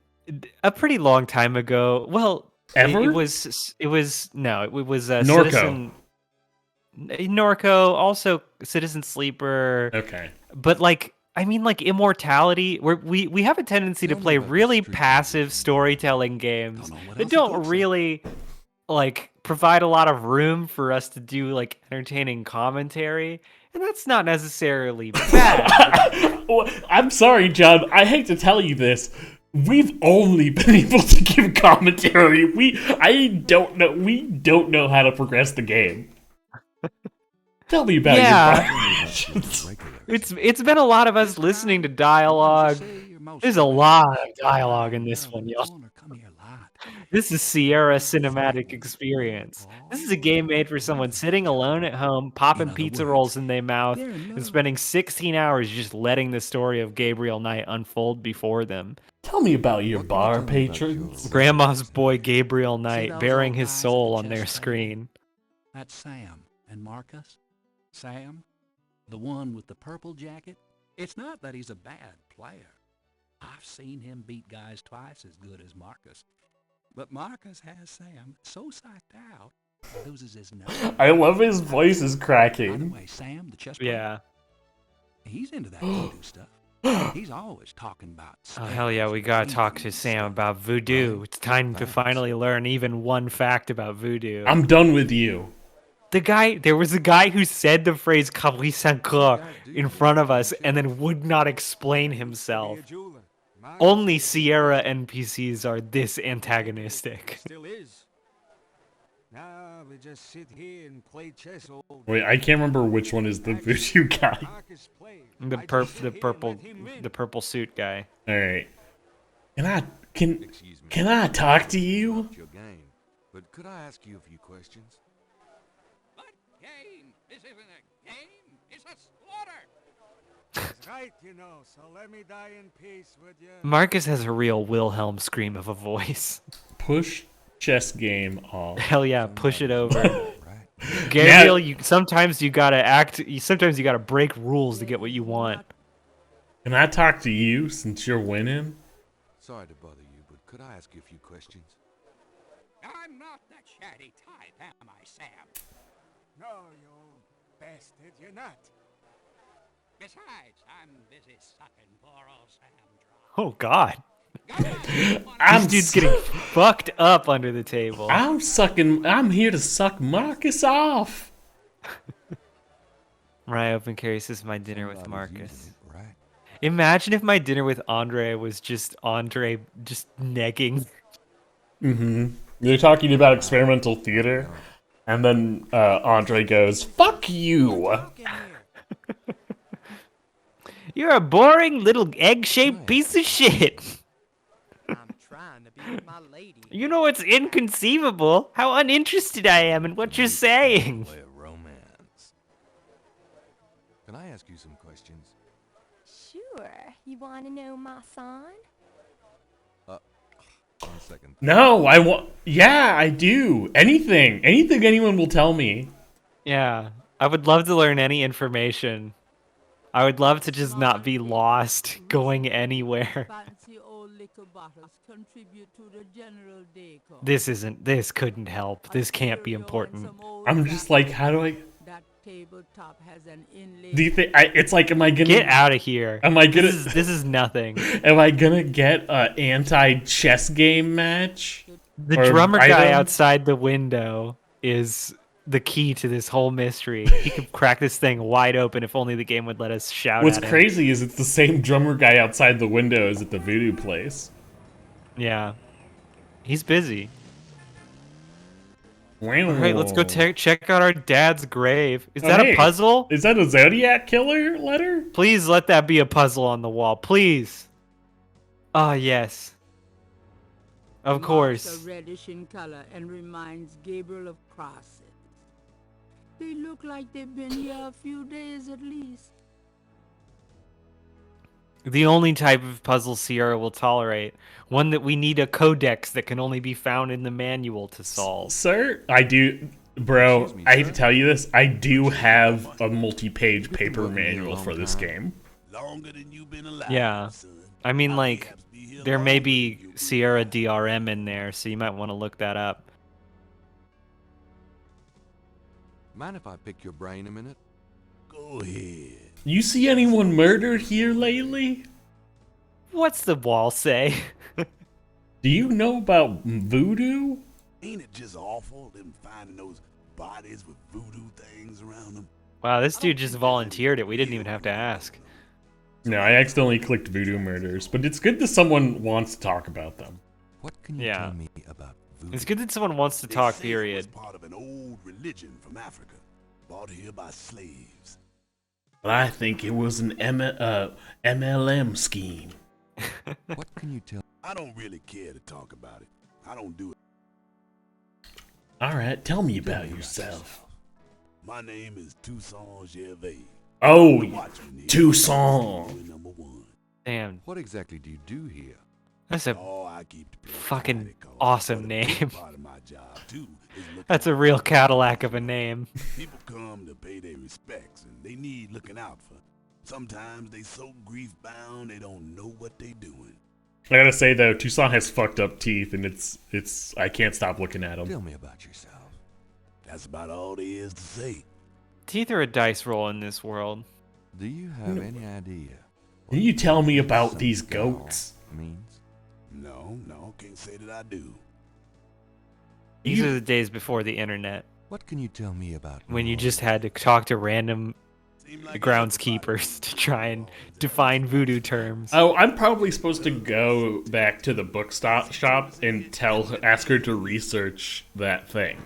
a pretty long time ago. Well, Ever? it was Norco. Citizen Norco, also Citizen Sleeper. Okay. But like, I mean, like Immortality, where we have a tendency to Tell me play about the really street passive musicians. storytelling games Don't know what that else to don't talk, sir. really like provide a lot of room for us to do like entertaining commentary, and that's not necessarily bad. Well, I'm sorry, John. I hate to tell you this. We've only been able to give commentary. We don't know how to progress the game. Tell me about Yeah. your progressions. It's been a lot of us listening to dialogue. There's a lot of dialogue in this one, y'all. This is Sierra Cinematic Experience. This is a game made for someone sitting alone at home, popping pizza rolls in their mouth, and spending 16 hours just letting the story of Gabriel Knight unfold before them. Tell me about your What can you bar tell me about patrons. your- Grandma's boy Gabriel Knight those bearing old his guys at soul the on their chess table? screen. That's Sam and Marcus. Sam, the one with the purple jacket. It's not that he's a bad player. I've seen him beat guys twice as good as Marcus. But Marcus has Sam so psyched out, he loses his nose. I love his voice is By the cracking. way, Sam, the chess player, Yeah. he's into that voodoo stuff. He's always talking about Oh, hell yeah, we gotta talk to Sam about voodoo. It's time to Thanks. finally learn even one fact about voodoo. I'm done with you. There was a guy who said the phrase Cabri Saint-Croix in front of us and then would not explain himself. Only Sierra NPCs are this antagonistic. Still is. Now we just sit here and play chess all day. Wait, I can't remember which one is the voodoo guy. Marcus plays. The I just sit here purple and let him the purple suit guy. All right. Excuse me. Can I talk to you? About your game, but could I ask you a few questions? What game? This isn't a game. It's a slaughter. That's right, you know, so let me die in peace, would you? Marcus has a real Wilhelm scream of a voice. Push chess game off. Hell yeah, push it over. Right. Gabriel, sometimes you gotta break rules to get what you want. Can I talk to you since you're winning? Sorry to bother you, but could I ask you a few questions? I'm not the chatty type, am I, Sam? No, you bastard, you're not. Besides, I'm busy sucking poor old Sam dry. Oh god. I'm This dude's getting fucked up under the table. I'm here to suck Marcus off. Right, Open Carry says my dinner with Somebody's Marcus. using it, right? Imagine if my dinner with Andre was just Andre just negging. Mm-hmm. You're talking about experimental theater, and then Andre goes, "Fuck you." You're a boring little egg-shaped piece of shit. I'm trying to be with my lady. You know it's inconceivable how uninterested I am in what you're saying. Play a romance. Can I ask you some questions? Sure. You want to know my sign? My second. No, I want. Yeah, I do. Anything anyone will tell me. Yeah, I would love to learn any information. I would love to just not be lost going anywhere. Fancy old liquor bottles contribute to the general decor. This couldn't help. This can't be important. I'm just like, how do I? That tabletop has an inlay. Do you think it's like, am I gonna Get out of here? Am I gonna? This is nothing. Am I gonna get a anti-chess game match? The Or drummer guy item? outside the window is the key to this whole mystery. He could crack this thing wide open if only the game would let us shout What's at him. crazy is it's the same drummer guy outside the window as at the voodoo place. Yeah. He's busy. Wow. All right, let's go check out our dad's grave. Is Oh, that hey. a puzzle? Is that a Zodiac killer letter? Please let that be a puzzle on the wall. Please. Ah, yes. Of course. Marks are reddish in color and reminds Gabriel of crosses. They look like they've been here a few days at least. The only type of puzzle Sierra will tolerate. One that we need a codex that can only be found in the manual to solve. Sir, I do. Bro, Excuse me, I hate to sir? tell you this. I do have a multi-page paper manual for this game. Longer than you've been alive, Yeah. son. I mean, I like, perhaps be here there may longer be than you'll Sierra alive. DRM in there, so you might want to look that up. Mind if I pick your brain a minute? Go ahead. You see anyone murdered here lately? What's the wall say? Do you know about voodoo? Ain't it just awful them finding those bodies with voodoo things around them? Wow, this dude just volunteered it. We didn't even have to ask. No, I accidentally clicked voodoo murders, but it's good that someone wants to talk about them. What can you Yeah. tell me about voodoo? It's good that someone wants to They talk, say period. It was part of an old religion from Africa, brought here by slaves. But I think it was an MLM scheme. What can you tell? I don't really care to talk about it. I don't do it. Alright, tell me Tell about me yourself. My name is Toussaint Gervais. Oh, The Watchman here. Toussaint. Number one. Damn, What exactly do you do here? that's a Oh, I keep the people fucking quiet, 'cause awesome what a big name. part of my job, too, is looking That's a out real for Cadillac of a name. people come to pay their respects, and they need looking out for. Sometimes they so grief-bound they don't know what they doing. I gotta say though, Toussaint has fucked up teeth, and it's I can't stop looking at Tell him. me about yourself. That's about all there is to say. Teeth are a dice roll in this world. Do you have any idea? Can you tell me about some these gal goats? Means? No, can't say that I do. These You- are the days before the internet, What can you tell me about? when New you just Orleans? had to talk to random Seem like groundskeepers to try and define voodoo terms. Oh, I'm probably supposed to go back to the shop and ask her to research that phrase.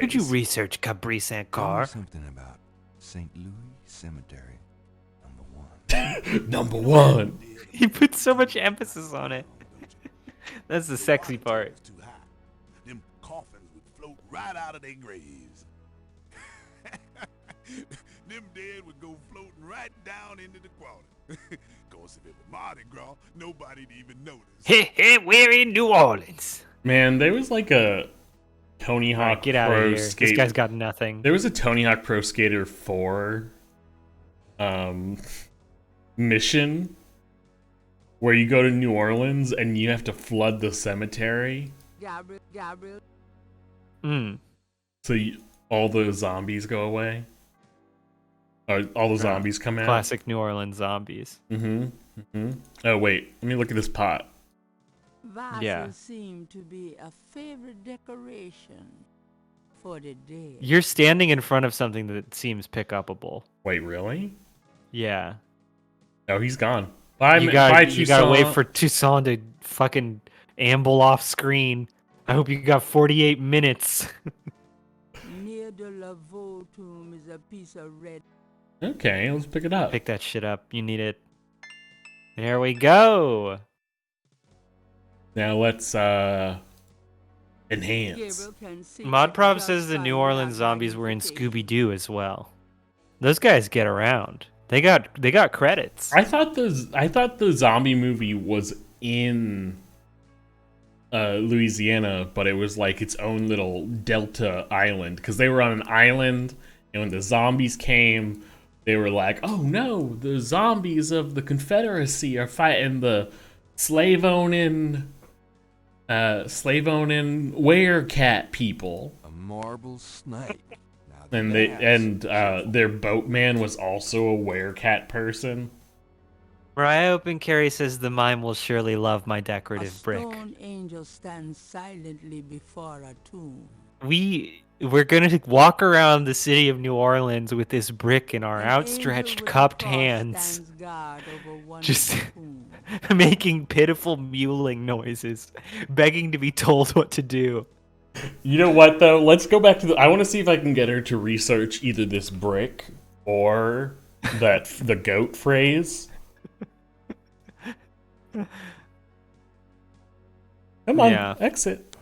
Could you research Cabri Tell me Saint-Car? something about St. Louis Cemetery, number 1. Number one. He put so much emphasis on it. That's the sexy part. Too high. Them coffins would float right out of their graves. Them dead would go floating right down into the water. Course, if it was Mardi Gras, nobody'd even notice. Hey, we're in New Orleans. Man, there was like a Tony Hawk Alright, get out Pro of here. This Skate. guy's got nothing. There was a Tony Hawk Pro Skater 4 mission where you go to New Orleans and you have to flood the cemetery Gabriel. Mm. so all the zombies go away. Or all the zombies come out. Classic New Orleans zombies. Oh wait, let me look at this pot. Vases Yeah. seem to be a favorite decoration for the dead. You're standing in front of something that seems pick-upable. Wait, really? Yeah. Oh, he's gone. Bye, You bye, gotta wait Toussaint. for Toussaint to fucking amble off screen. I hope you got 48 minutes. Near the Laveau tomb is a piece of red. Okay, let's pick it up. Pick that shit up. You need it. There we go. Now let's enhance. Gabriel can see Modprov the says the sun New Orleans without zombies were in magnification. Scooby-Doo as well. Those guys get around. They got credits. I thought the zombie movie was in Louisiana, but it was like its own little delta island because they were on an island, and when the zombies came, they were like, "Oh no, the zombies of the Confederacy are fighting the slave-owning werecat people." A marble snake. And their boatman was also a werecat person. Mariah Open Carry says the mime will surely love my decorative brick. A stone angel stands silently before a tomb. We're gonna walk around the city of New Orleans with this brick in our outstretched, cupped hands, just making pitiful mewling noises, begging to be told what to do. You know what, though? Let's go back to the... I want to see if I can get her to research either this brick or the goat phrase. Come on, exit.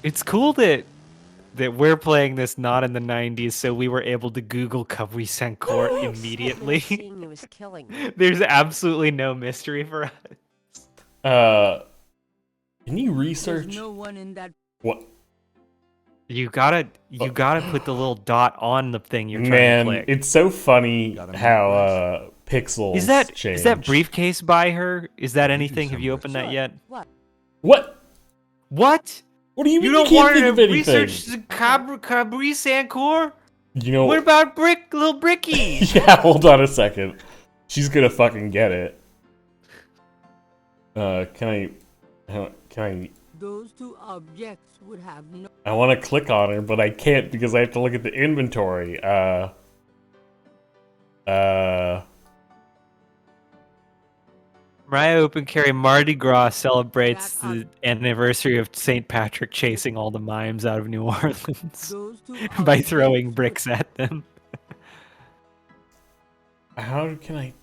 It's cool that we're playing this not in the 90s, so we were able to Google Cabri Sancourt immediately. There's absolutely no mystery for us. Can you research? There's no one in that. What? You gotta put the little dot on the thing you're trying to click. It's so funny how pixels change. Is that briefcase by her? Is that anything? Have you opened that yet? What? What? What do you mean? You don't can't want think to of anything? research the Cabri Sancourt? You know what about little Bricky? Yeah, hold on a second. She's gonna fucking get it. Can I? Those two objects would have no. I want to click on her, but I can't because I have to look at the inventory. Mariah Open Carry Mardi Gras celebrates the anniversary of St. Patrick chasing all the mimes out of New Orleans by throwing bricks at them. How can I?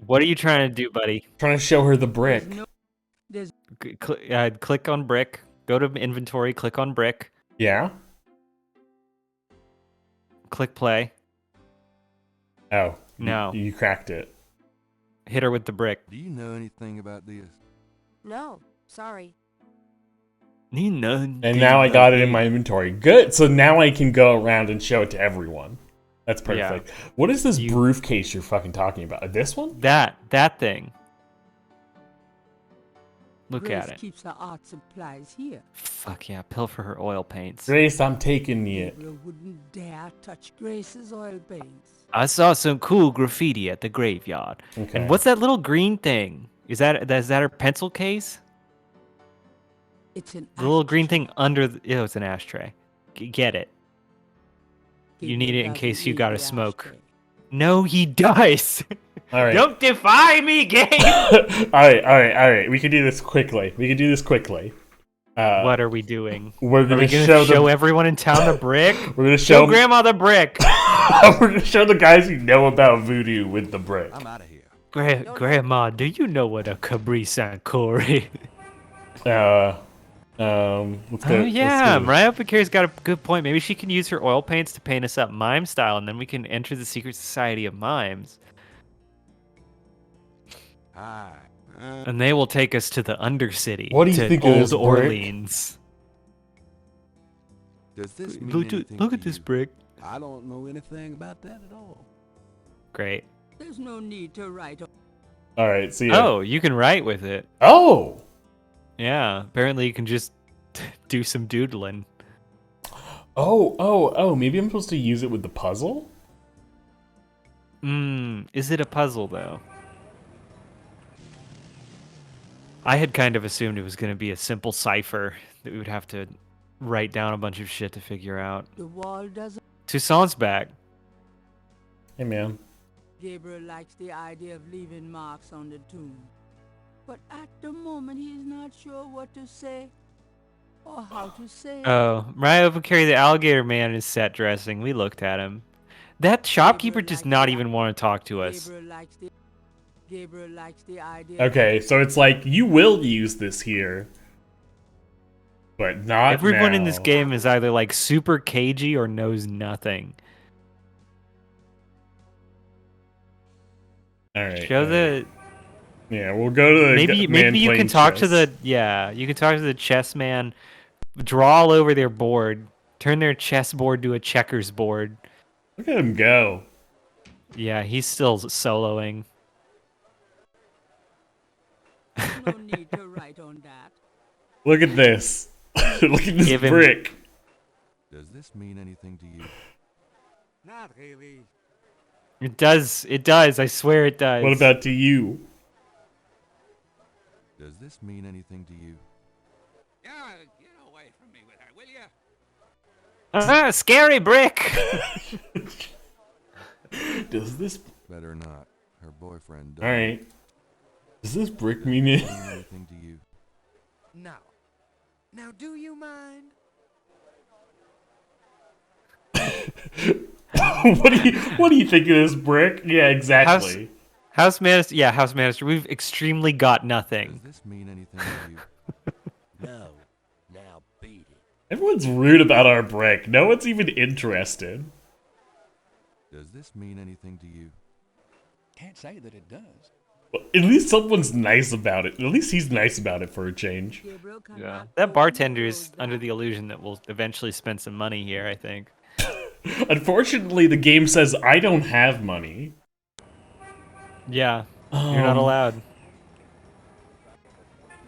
What are you trying to do, buddy? Trying to show her the brick. Click on brick. Go to inventory. Click on brick. Yeah. Click play. Oh. No. You cracked it. Hit her with the brick. Do you know anything about this? No, sorry. And now I got it in my inventory. Good. So now I can go around and show it to everyone. That's perfect. Yeah. What is this briefcase you're fucking talking about? This one? That thing. Look Grace at it. keeps her art supplies here. Fuck yeah, pilfer her oil paints. Grace, I'm taking you. Gabriel wouldn't dare touch Grace's oil paints. I saw some cool graffiti at the graveyard. Okay. And what's that little green thing? Is that her pencil case? It's an The little green thing under the... It's an ashtray. Get it. You need it in case you gotta smoke. No, he does. All right. Don't defy me, game. All right. We can do this quickly. What are we doing? We're gonna show everyone in town the brick. We're gonna show Grandma the brick. We're gonna show the guys who know about voodoo with the brick. I'm out of here. Grandma, do you know what a Cabri Sancourt is? Let's go. Yeah, Mariah Picari's got a good point. Maybe she can use her oil paints to paint us up mime style, and then we can enter the secret society of mimes. Hi. And they will take us to the Undercity. What do you think of Old this brick? Orleans. Does this mean Look at this brick. I don't know anything about that at all. Great. There's no need to write. All right, see ya. Oh, you can write with it. Oh. Yeah, apparently you can just do some doodling. Oh, maybe I'm supposed to use it with the puzzle? Is it a puzzle, though? I had kind of assumed it was going to be a simple cipher that we would have to write down a bunch of shit to figure out. The wall doesn't. Toussaint's back. Hey, man. Gabriel likes the idea of leaving marks on the tomb. But at the moment, he is not sure what to say or how to say it. Oh, Mariah Open Carry, the alligator man is set dressing. We looked at him. That shopkeeper does not even want to talk to us. Gabriel likes the idea. Okay, so it's like you will use this here, but not Everyone in now. this game is either like super cagey or knows nothing. All right. Show the Yeah, we'll go to the man maybe you playing can talk to chess. you can talk to the chess man, draw all over their board, turn their chessboard to a checkers board. Look at him go. Yeah, he's still soloing. No need to write on that. Look at this. Look at this Give him- brick. Does this mean anything to you? Not really. It does. I swear it does. What about to you? Does this mean anything to you? Yeah, get away from me with her, will ya? Scary brick. Does this... Better not. Her boyfriend does. Alright. Does this brick mean Mean it? anything to you? No. Now, do you mind? What do you think of this brick? Yeah, exactly. House Minister. Yeah, House Minister. We've extremely got nothing. Does this mean anything to you? No. Now beat it. Everyone's rude about our brick. No one's even interested. Does this mean anything to you? Can't say that it does. Well, at least someone's nice about it. At least he's nice about it for a change. Gabriel Yeah. cannot That open bartender the is doors under that the illusion that we'll eventually spend some money here, I think. Unfortunately, the game says I don't have money. Yeah. You're not Um, allowed.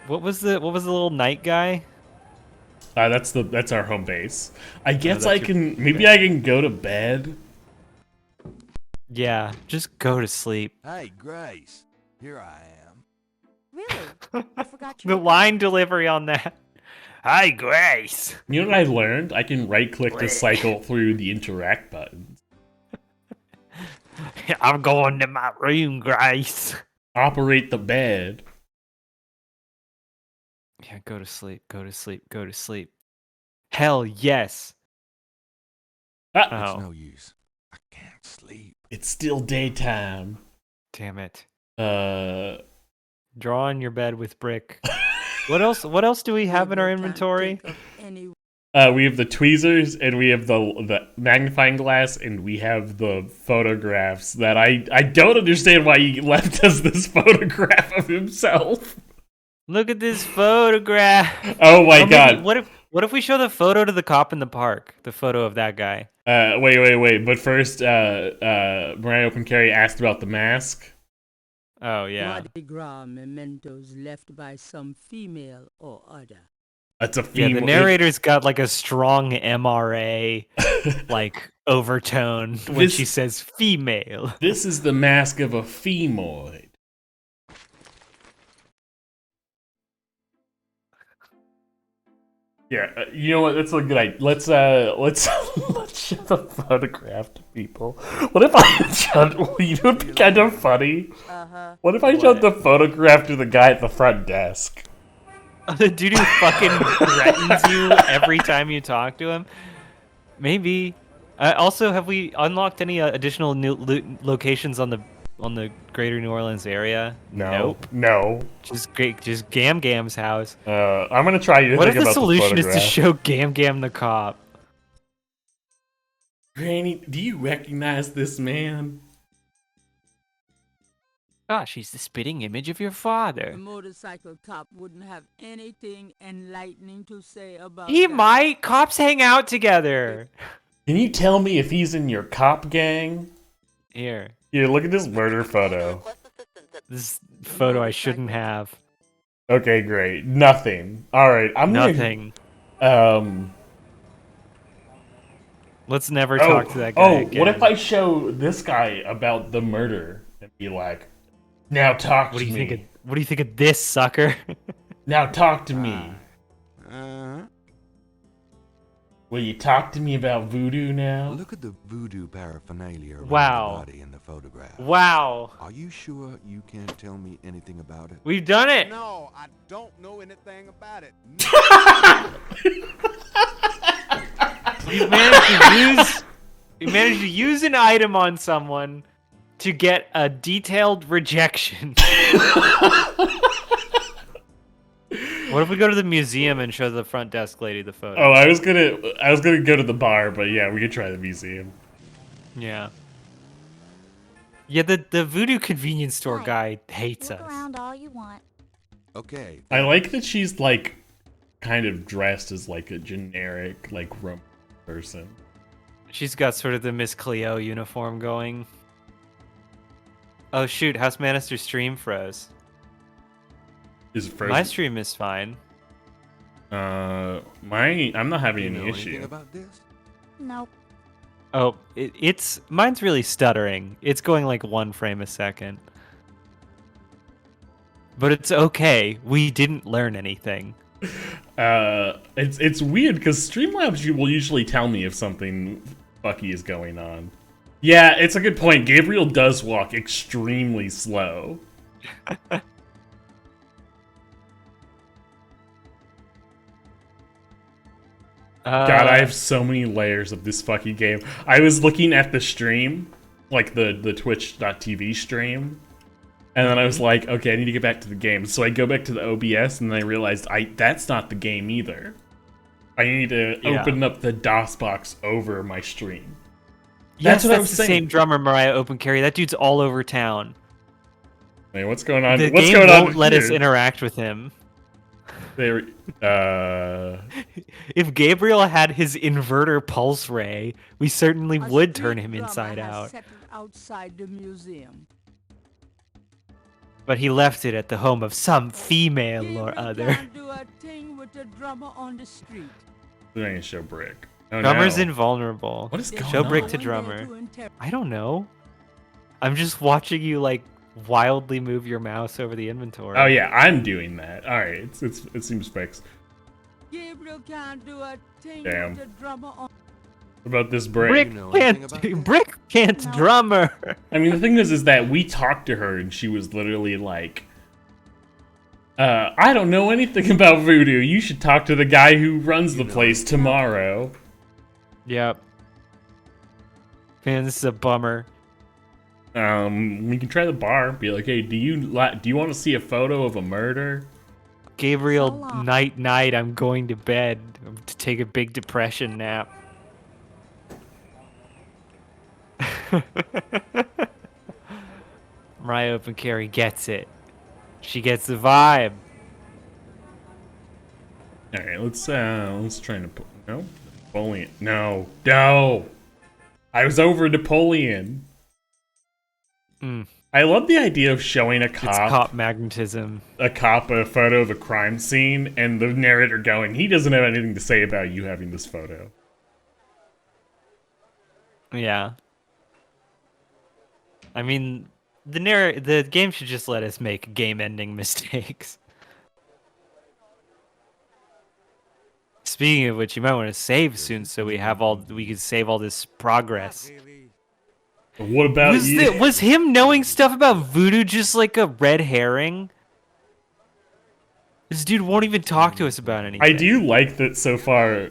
What was the little knight guy? That's our home base. I guess that's I your can maybe I can go to bed. Yeah, just go to sleep. Hey, Grace. Here I am. Really? I forgot you. The were line delivery on that. Hi, Grace. You know what I learned? I can right click to cycle through the interact buttons. I'm going to my room, Grace. Operate the bed. Yeah, go to sleep. Go to sleep. Go to sleep. Hell yes. Ah, It's Oh, no use. I can't sleep. it's still daytime. damn it. Draw on your bed with brick. What else? What else do we have in our Gabriel can't inventory? think of any we have the tweezers and we have the magnifying glass and we have the photographs that I don't understand why he left us this photograph of himself. Look at this photograph. Oh my Or maybe- god. What if we show the photo to the cop in the park? The photo of that guy. Wait. But first, Mariah Open Carry asked about the mask. Oh yeah. Mardi Gras mementos left by some female or other. That's a Yeah, female. the narrator's got like a strong MRA like overtone when This- she says female. This is the mask of a femoid. Yeah, you know what? That's a good idea. Let's let's show the photograph to people. What if I showed? You know, what'd be kind of funny. What if I showed the photograph to the guy at the front desk? The dude who fucking threatens you every time you talk to him. Maybe. Also, have we unlocked any additional new locations on the Greater New Orleans area? No, Nope. no. Just Gam Gam's house. I'm gonna try to What think if the about solution is to photograph. show Gam Gam the cop? Granny, do you recognize this man? Gosh, he's the spitting image of your A father. motorcycle cop wouldn't have anything enlightening to say about He that. might. Cops hang out together. Can you tell me if he's in your cop gang? Here. Here, look at this murder photo. This photo I shouldn't have. Okay, great. Nothing. All right, I'm Nothing. Let's never talk to that guy again. What if I show this guy about the murder and be like, "Now talk What to do you me. think? What do you think of this sucker? Now talk to me. Uh-huh. Will you talk to me about voodoo now?" Look at the voodoo paraphernalia around Wow. the body in the photograph. Wow. Are you sure you can't tell me anything about it? We've done it. No, I don't know anything about it. You managed to use an item on someone to get a detailed rejection. What if we go to the museum and show the front desk lady the photo? Oh, I was gonna go to the bar, but yeah, we could try the museum. Yeah. Yeah, the Voodoo convenience store Right. guy hates Look us. around all you want. Okay. I like that she's like kind of dressed as like a generic like Roman person. She's got sort of the Miss Cleo uniform going. Oh shoot, House Manister's stream froze. Is it frozen? My stream is fine. I'm not having You know any anything issue. about this? Nope. Oh, it's mine's really stuttering. It's going like 1 frame a second. But it's okay. We didn't learn anything. It's weird because Streamlabs will usually tell me if something fucky is going on. Yeah, it's a good point. Gabriel does walk extremely slow. God, I have so many layers of this fucking game. I was looking at the stream, like the twitch.tv stream, and then I was like, okay, I need to get back to the game. So I go back to the OBS, and then I realized that's not the game either. I need to open up the DOS box over my stream. Yes, what I that's was the saying. same drummer, Mariah Open Carry. That dude's all over town. Wait, what's going on? The What's game going on won't let us here? interact with him. There, If Gabriel had his inverter pulse ray, we certainly A would turn street him drummer inside has out. settled outside the museum. But he left it at the home of some female or Gabriel other. can't do a thing with a drummer on the street. We're gonna show Brick. Oh, Drummer's no. invulnerable. What is going Show on? Brick to drummer. I don't know. I'm just watching you like wildly move your mouse over the inventory. Oh yeah, I'm doing that. All right, it seems fixed. Gabriel can't do a thing Damn. with a drummer on. What about this Brick? Brick You know anything about this? can't. Brick can't No. drummer. I mean, the thing is that we talked to her and she was literally like, I don't know anything about voodoo. You should talk to the guy who runs the place tomorrow. Yep. Man, this is a bummer. We can try the bar. Be like, hey, do you want to see a photo of a murder? Gabriel, So long. night. I'm going to bed to take a big depression nap. Mariah Open Carry gets it. She gets the vibe. All right, let's try no, Napoleon. No. I was over Napoleon. Mm. I love the idea of showing a It's cop cop magnetism. a photo of a crime scene and the narrator going, he doesn't have anything to say about you having this photo. Yeah. I mean, the game should just let us make game-ending mistakes. Speaking of which, you might want to save soon so we can save all this progress. What about you? Was him knowing stuff about voodoo just like a red herring? This dude won't even talk to us about anything. I do like that so far.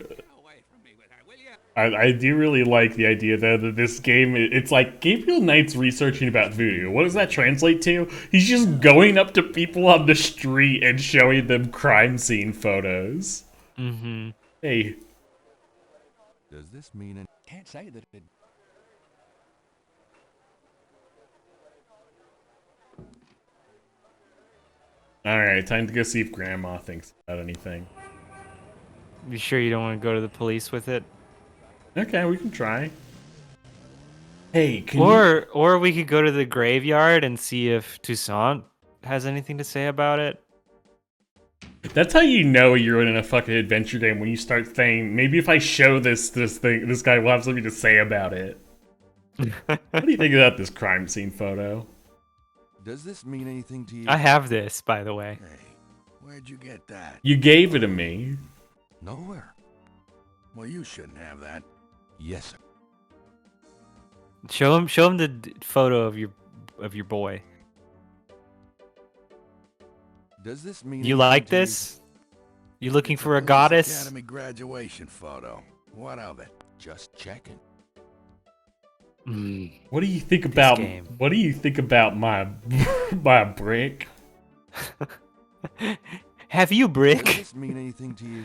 I do really like the idea though that this game, it's like Gabriel Knight's researching about voodoo. What does that translate to? He's just going up to people on the street and showing them crime scene photos. Mm-hmm. Hey. Does this mean anything? Can't say that it. Alright, time to go see if Grandma thinks about anything. You sure you don't want to go to the police with it? Okay, we can try. Hey, Or we could go to the graveyard and see if Toussaint has anything to say about it. That's how you know you're in a fucking adventure game, when you start saying, maybe if I show this thing, this guy will have something to say about it. What do you think about this crime scene photo? Does this mean anything to you? I have this, by the way. Hey, where'd you get that? You gave it to me. Nowhere. Well, you shouldn't have that. Yes, sir. Show him the photo of your boy. Does this mean You anything like to you? this? You looking for a Police goddess? Academy graduation photo. What of it? Just checking. What do you think about game. what do you think about my my brick? Have you Does Brick? this mean anything to you?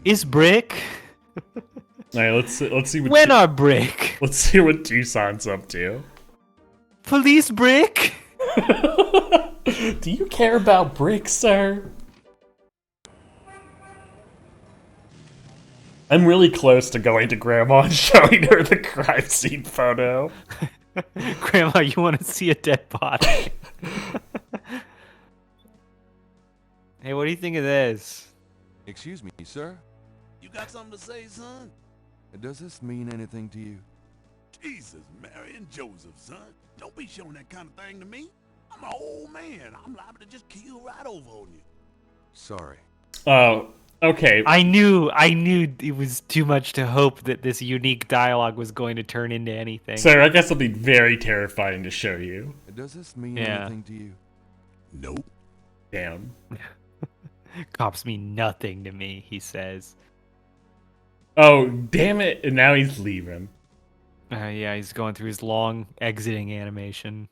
Is Brick? Alright, let's see what When are Brick? let's see what Toussaint's up to. Police brick? Do you care about bricks, sir? I'm really close to going to Grandma and showing her the crime scene photo. Grandma, you want to see a dead body? Hey, what do you think of this? Excuse me, sir. You got something to say, son? Does this mean anything to you? Jesus, Mary and Joseph, son. Don't be showing that kind of thing to me. I'm an old man. I'm liable to just keel right over on you. Sorry. Oh, okay. I knew it was too much to hope that this unique dialogue was going to turn into anything. Sir, I got something very terrifying to show you. Does this mean Yeah. anything to you? Nope. Damn. Cops mean nothing to me, he says. Oh, damn it. And now he's leaving. Yeah, he's going through his long exiting animation.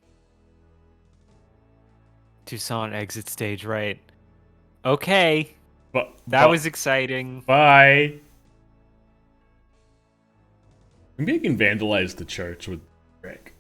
Toussaint exit stage right. Okay. That was exciting. Bye. Maybe I can vandalize the church with brick.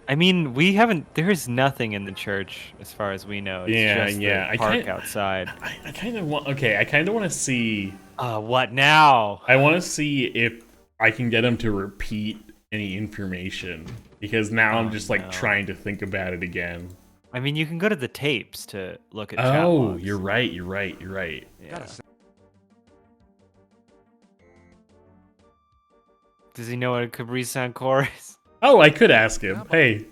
I mean, we haven't. There's nothing in the church as far as we know. It's just yeah. the park outside. I kind of want. Okay, I kind of want to see. What now? I want to see if I can get him to repeat any information because now I'm just like trying to think about it again. I mean, you can go to the tapes to look at. Chat Oh, logs. you're right. Yeah. Does he know what a Capri Sun chorus? Oh, I could ask him. Hey.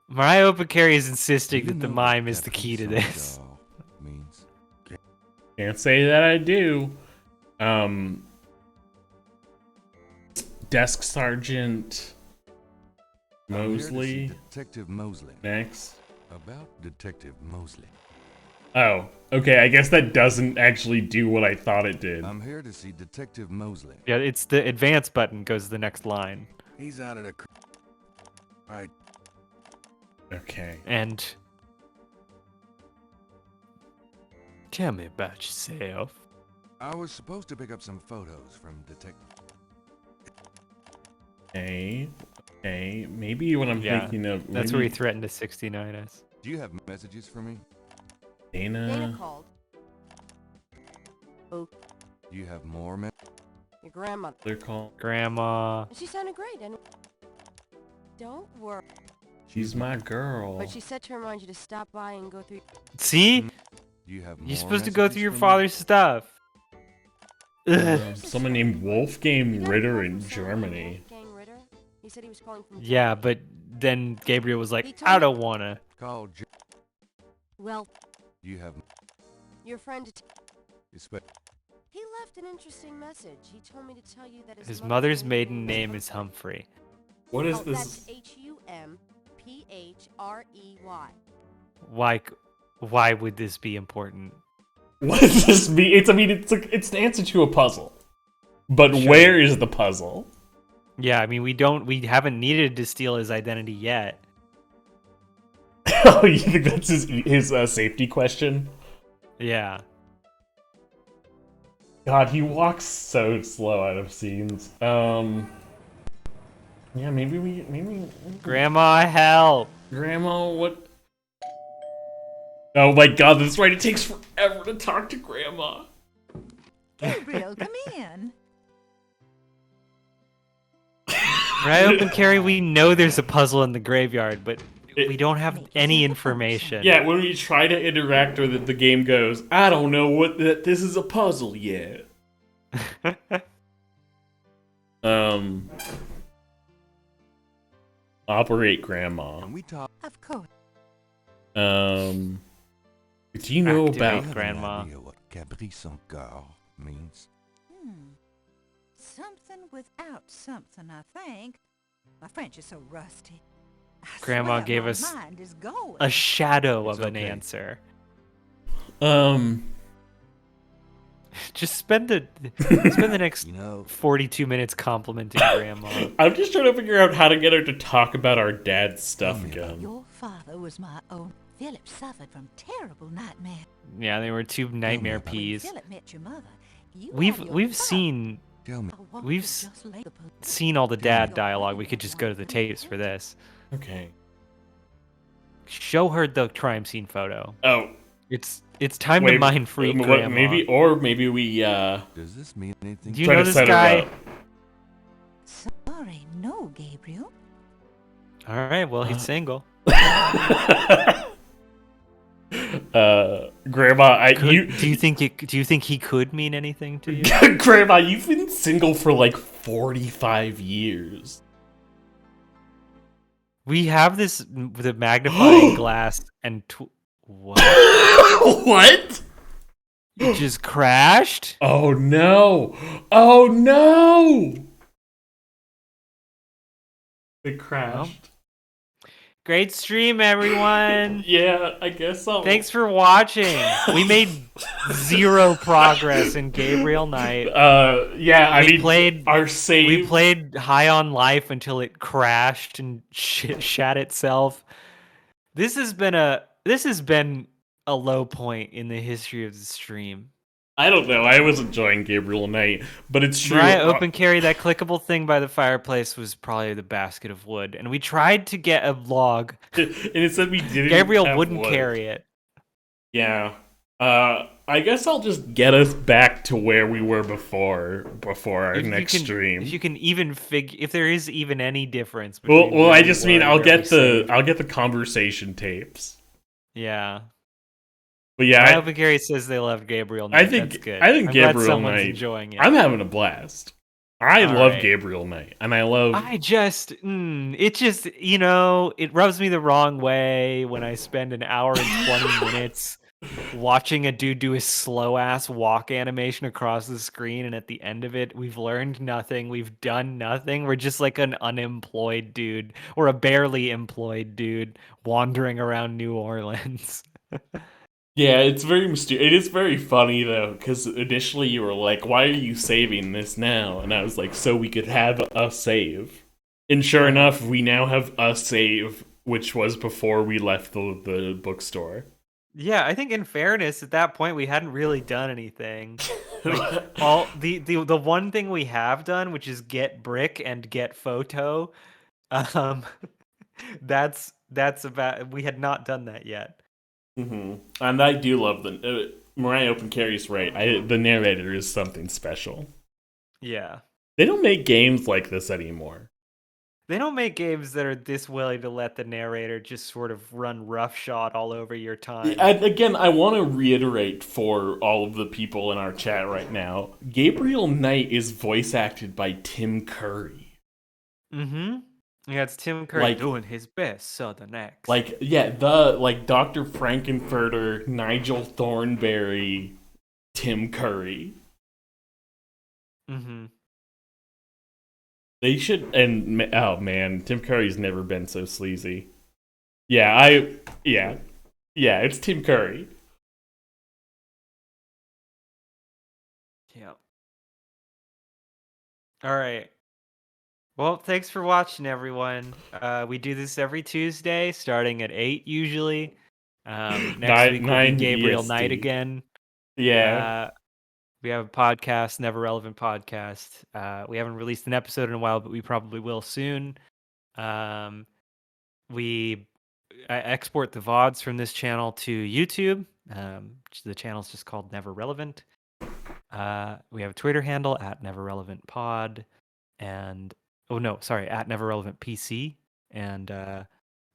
Mariah Opakari is insisting that the mime is the key to this. Means. Can't say that I do. Desk Sergeant Mosley. Detective Mosley. Next. About Detective Mosley. Oh, okay. I guess that doesn't actually do what I thought it did. I'm here to see Detective Mosley. Yeah, it's the advance button goes to the next line. He's out of the. Right. Okay. And tell me about yourself. I was supposed to pick up some photos from Detective. Okay. Maybe what I'm thinking of. That's where he threatened to 69 us. Do you have messages for me? Dana called. Oh. Do you have more messages? Your grandmother. They're called. Grandma. She sounded great, and don't worry. She's my girl. But she said to remind you to stop by and go through. See? Do you have You're more supposed to go through your messages father's stuff. Someone named Wolfgang Ritter in Germany. Wolfgang Ritter? He said he was calling from. Yeah, but then Gabriel was like, I don't wanna. Call. Well, Do you have? your friend. Expect. He left an interesting message. He told me to tell you that His mother's maiden name is Humphrey. What is oh, this? That's Humprey. Why would this be important? What does this mean? It's the answer to a puzzle. But where is the puzzle? Yeah, I mean we haven't needed to steal his identity yet. Oh, you think that's his safety question? Yeah. God, he walks so slow out of scenes. Yeah, maybe. Grandma, help! Grandma, what? Oh my God, that's right. It takes forever to talk to Grandma. Gabriel, come in. Right, Open Carry, we know there's a puzzle in the graveyard, but we don't have any information. Yeah, when we try to interact with it, the game goes, I don't know what this is a puzzle yet. Operate Grandma. Can we talk? Of course. Do you know Activate about Grandma? Idea what Caprice encore means? Something without something, I think. My French is so rusty. I Grandma swear gave my us mind is going. a shadow It's of an okay. answer. Just spend the next 42 minutes complimenting Grandma. I'm just trying to figure out how to get her to talk about our dad's stuff again. Your father was my own. Philip suffered from terrible nightmares. Yeah, they were two nightmare When peas. Philip met your mother, You have We've your we've fun. seen Tell me. I want we've to s- just lay the seen all the Tell me. dad dialogue. We could just go to the tapes for this. Okay. Show her the crime scene photo. Oh, It's time to wait. mind freak what, grandma. maybe we Does this mean anything? Do you try know to this set guy? her Sorry, no, Gabriel. All right, well he's single. up. Grandma, Do you think he could mean anything to you? Grandma, you've been single for like 45 years. We have this with a magnifying glass and what? What? It just crashed? Oh no! Oh no! It crashed. Great stream, everyone. Yeah, I guess so. Thanks for watching. We made 0 progress in Gabriel Knight. Yeah, I mean, played our save. We played High on Life until it crashed and shat itself. This has been a low point in the history of the stream. I don't know. I was enjoying Gabriel Knight, but it's true. Mariah open carry, that clickable thing by the fireplace was probably the basket of wood, and we tried to get a vlog. And it said we didn't. Gabriel have wouldn't wood. carry it. Yeah. I guess I'll just get us back to where we were before our next stream. If you can even if there is even any difference. Between Well, where I we just were mean and I'll where get we the saved. conversation tapes. Yeah. But yeah, I hope Gary says they loved Gabriel Knight. That's good. I think I'm glad Gabriel someone's Knight. enjoying it. I'm having a blast. I All love right. Gabriel Knight, and I love. it just it rubs me the wrong way when I spend an hour and 20 minutes watching a dude do his slow ass walk animation across the screen, and at the end of it, we've learned nothing, we've done nothing. We're just like an unemployed dude or a barely employed dude wandering around New Orleans. Yeah, it's very mysterious. It is very funny though, because initially you were like, "Why are you saving this now?" And I was like, "So we could have a save." And sure enough, we now have a save, which was before we left the bookstore. Yeah, I think in fairness, at that point we hadn't really done anything. Like all the one thing we have done, which is get brick and get photo, that's about. We had not done that yet. Mm-hmm. And I do love Mariah Open Carry's right. The narrator is something special. Yeah. They don't make games like this anymore. They don't make games that are this willing to let the narrator just sort of run roughshod all over your time. Again, I want to reiterate for all of the people in our chat right now, Gabriel Knight is voice acted by Tim Curry. Mm-hmm. Yeah, it's Tim Curry doing his best Southern accent. Dr. Frankenfurter, Nigel Thornberry, Tim Curry. Mm-hmm. They should, oh man, Tim Curry's never been so sleazy. Yeah, it's Tim Curry. Yeah. All right. Well, thanks for watching, everyone. We do this every Tuesday, starting at 8 usually. Next week will be Gabriel EST. Knight again. Yeah. We have a podcast, Never Relevant Podcast. We haven't released an episode in a while, but we probably will soon. I export the VODs from this channel to YouTube. The channel's just called Never Relevant. We have a Twitter handle at Never Relevant Pod, and at Never Relevant PC, and I'm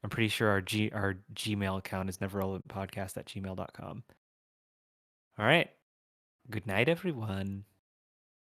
pretty sure our Gmail account is neverrelevantpodcast@gmail.com. All right. Good night, everyone.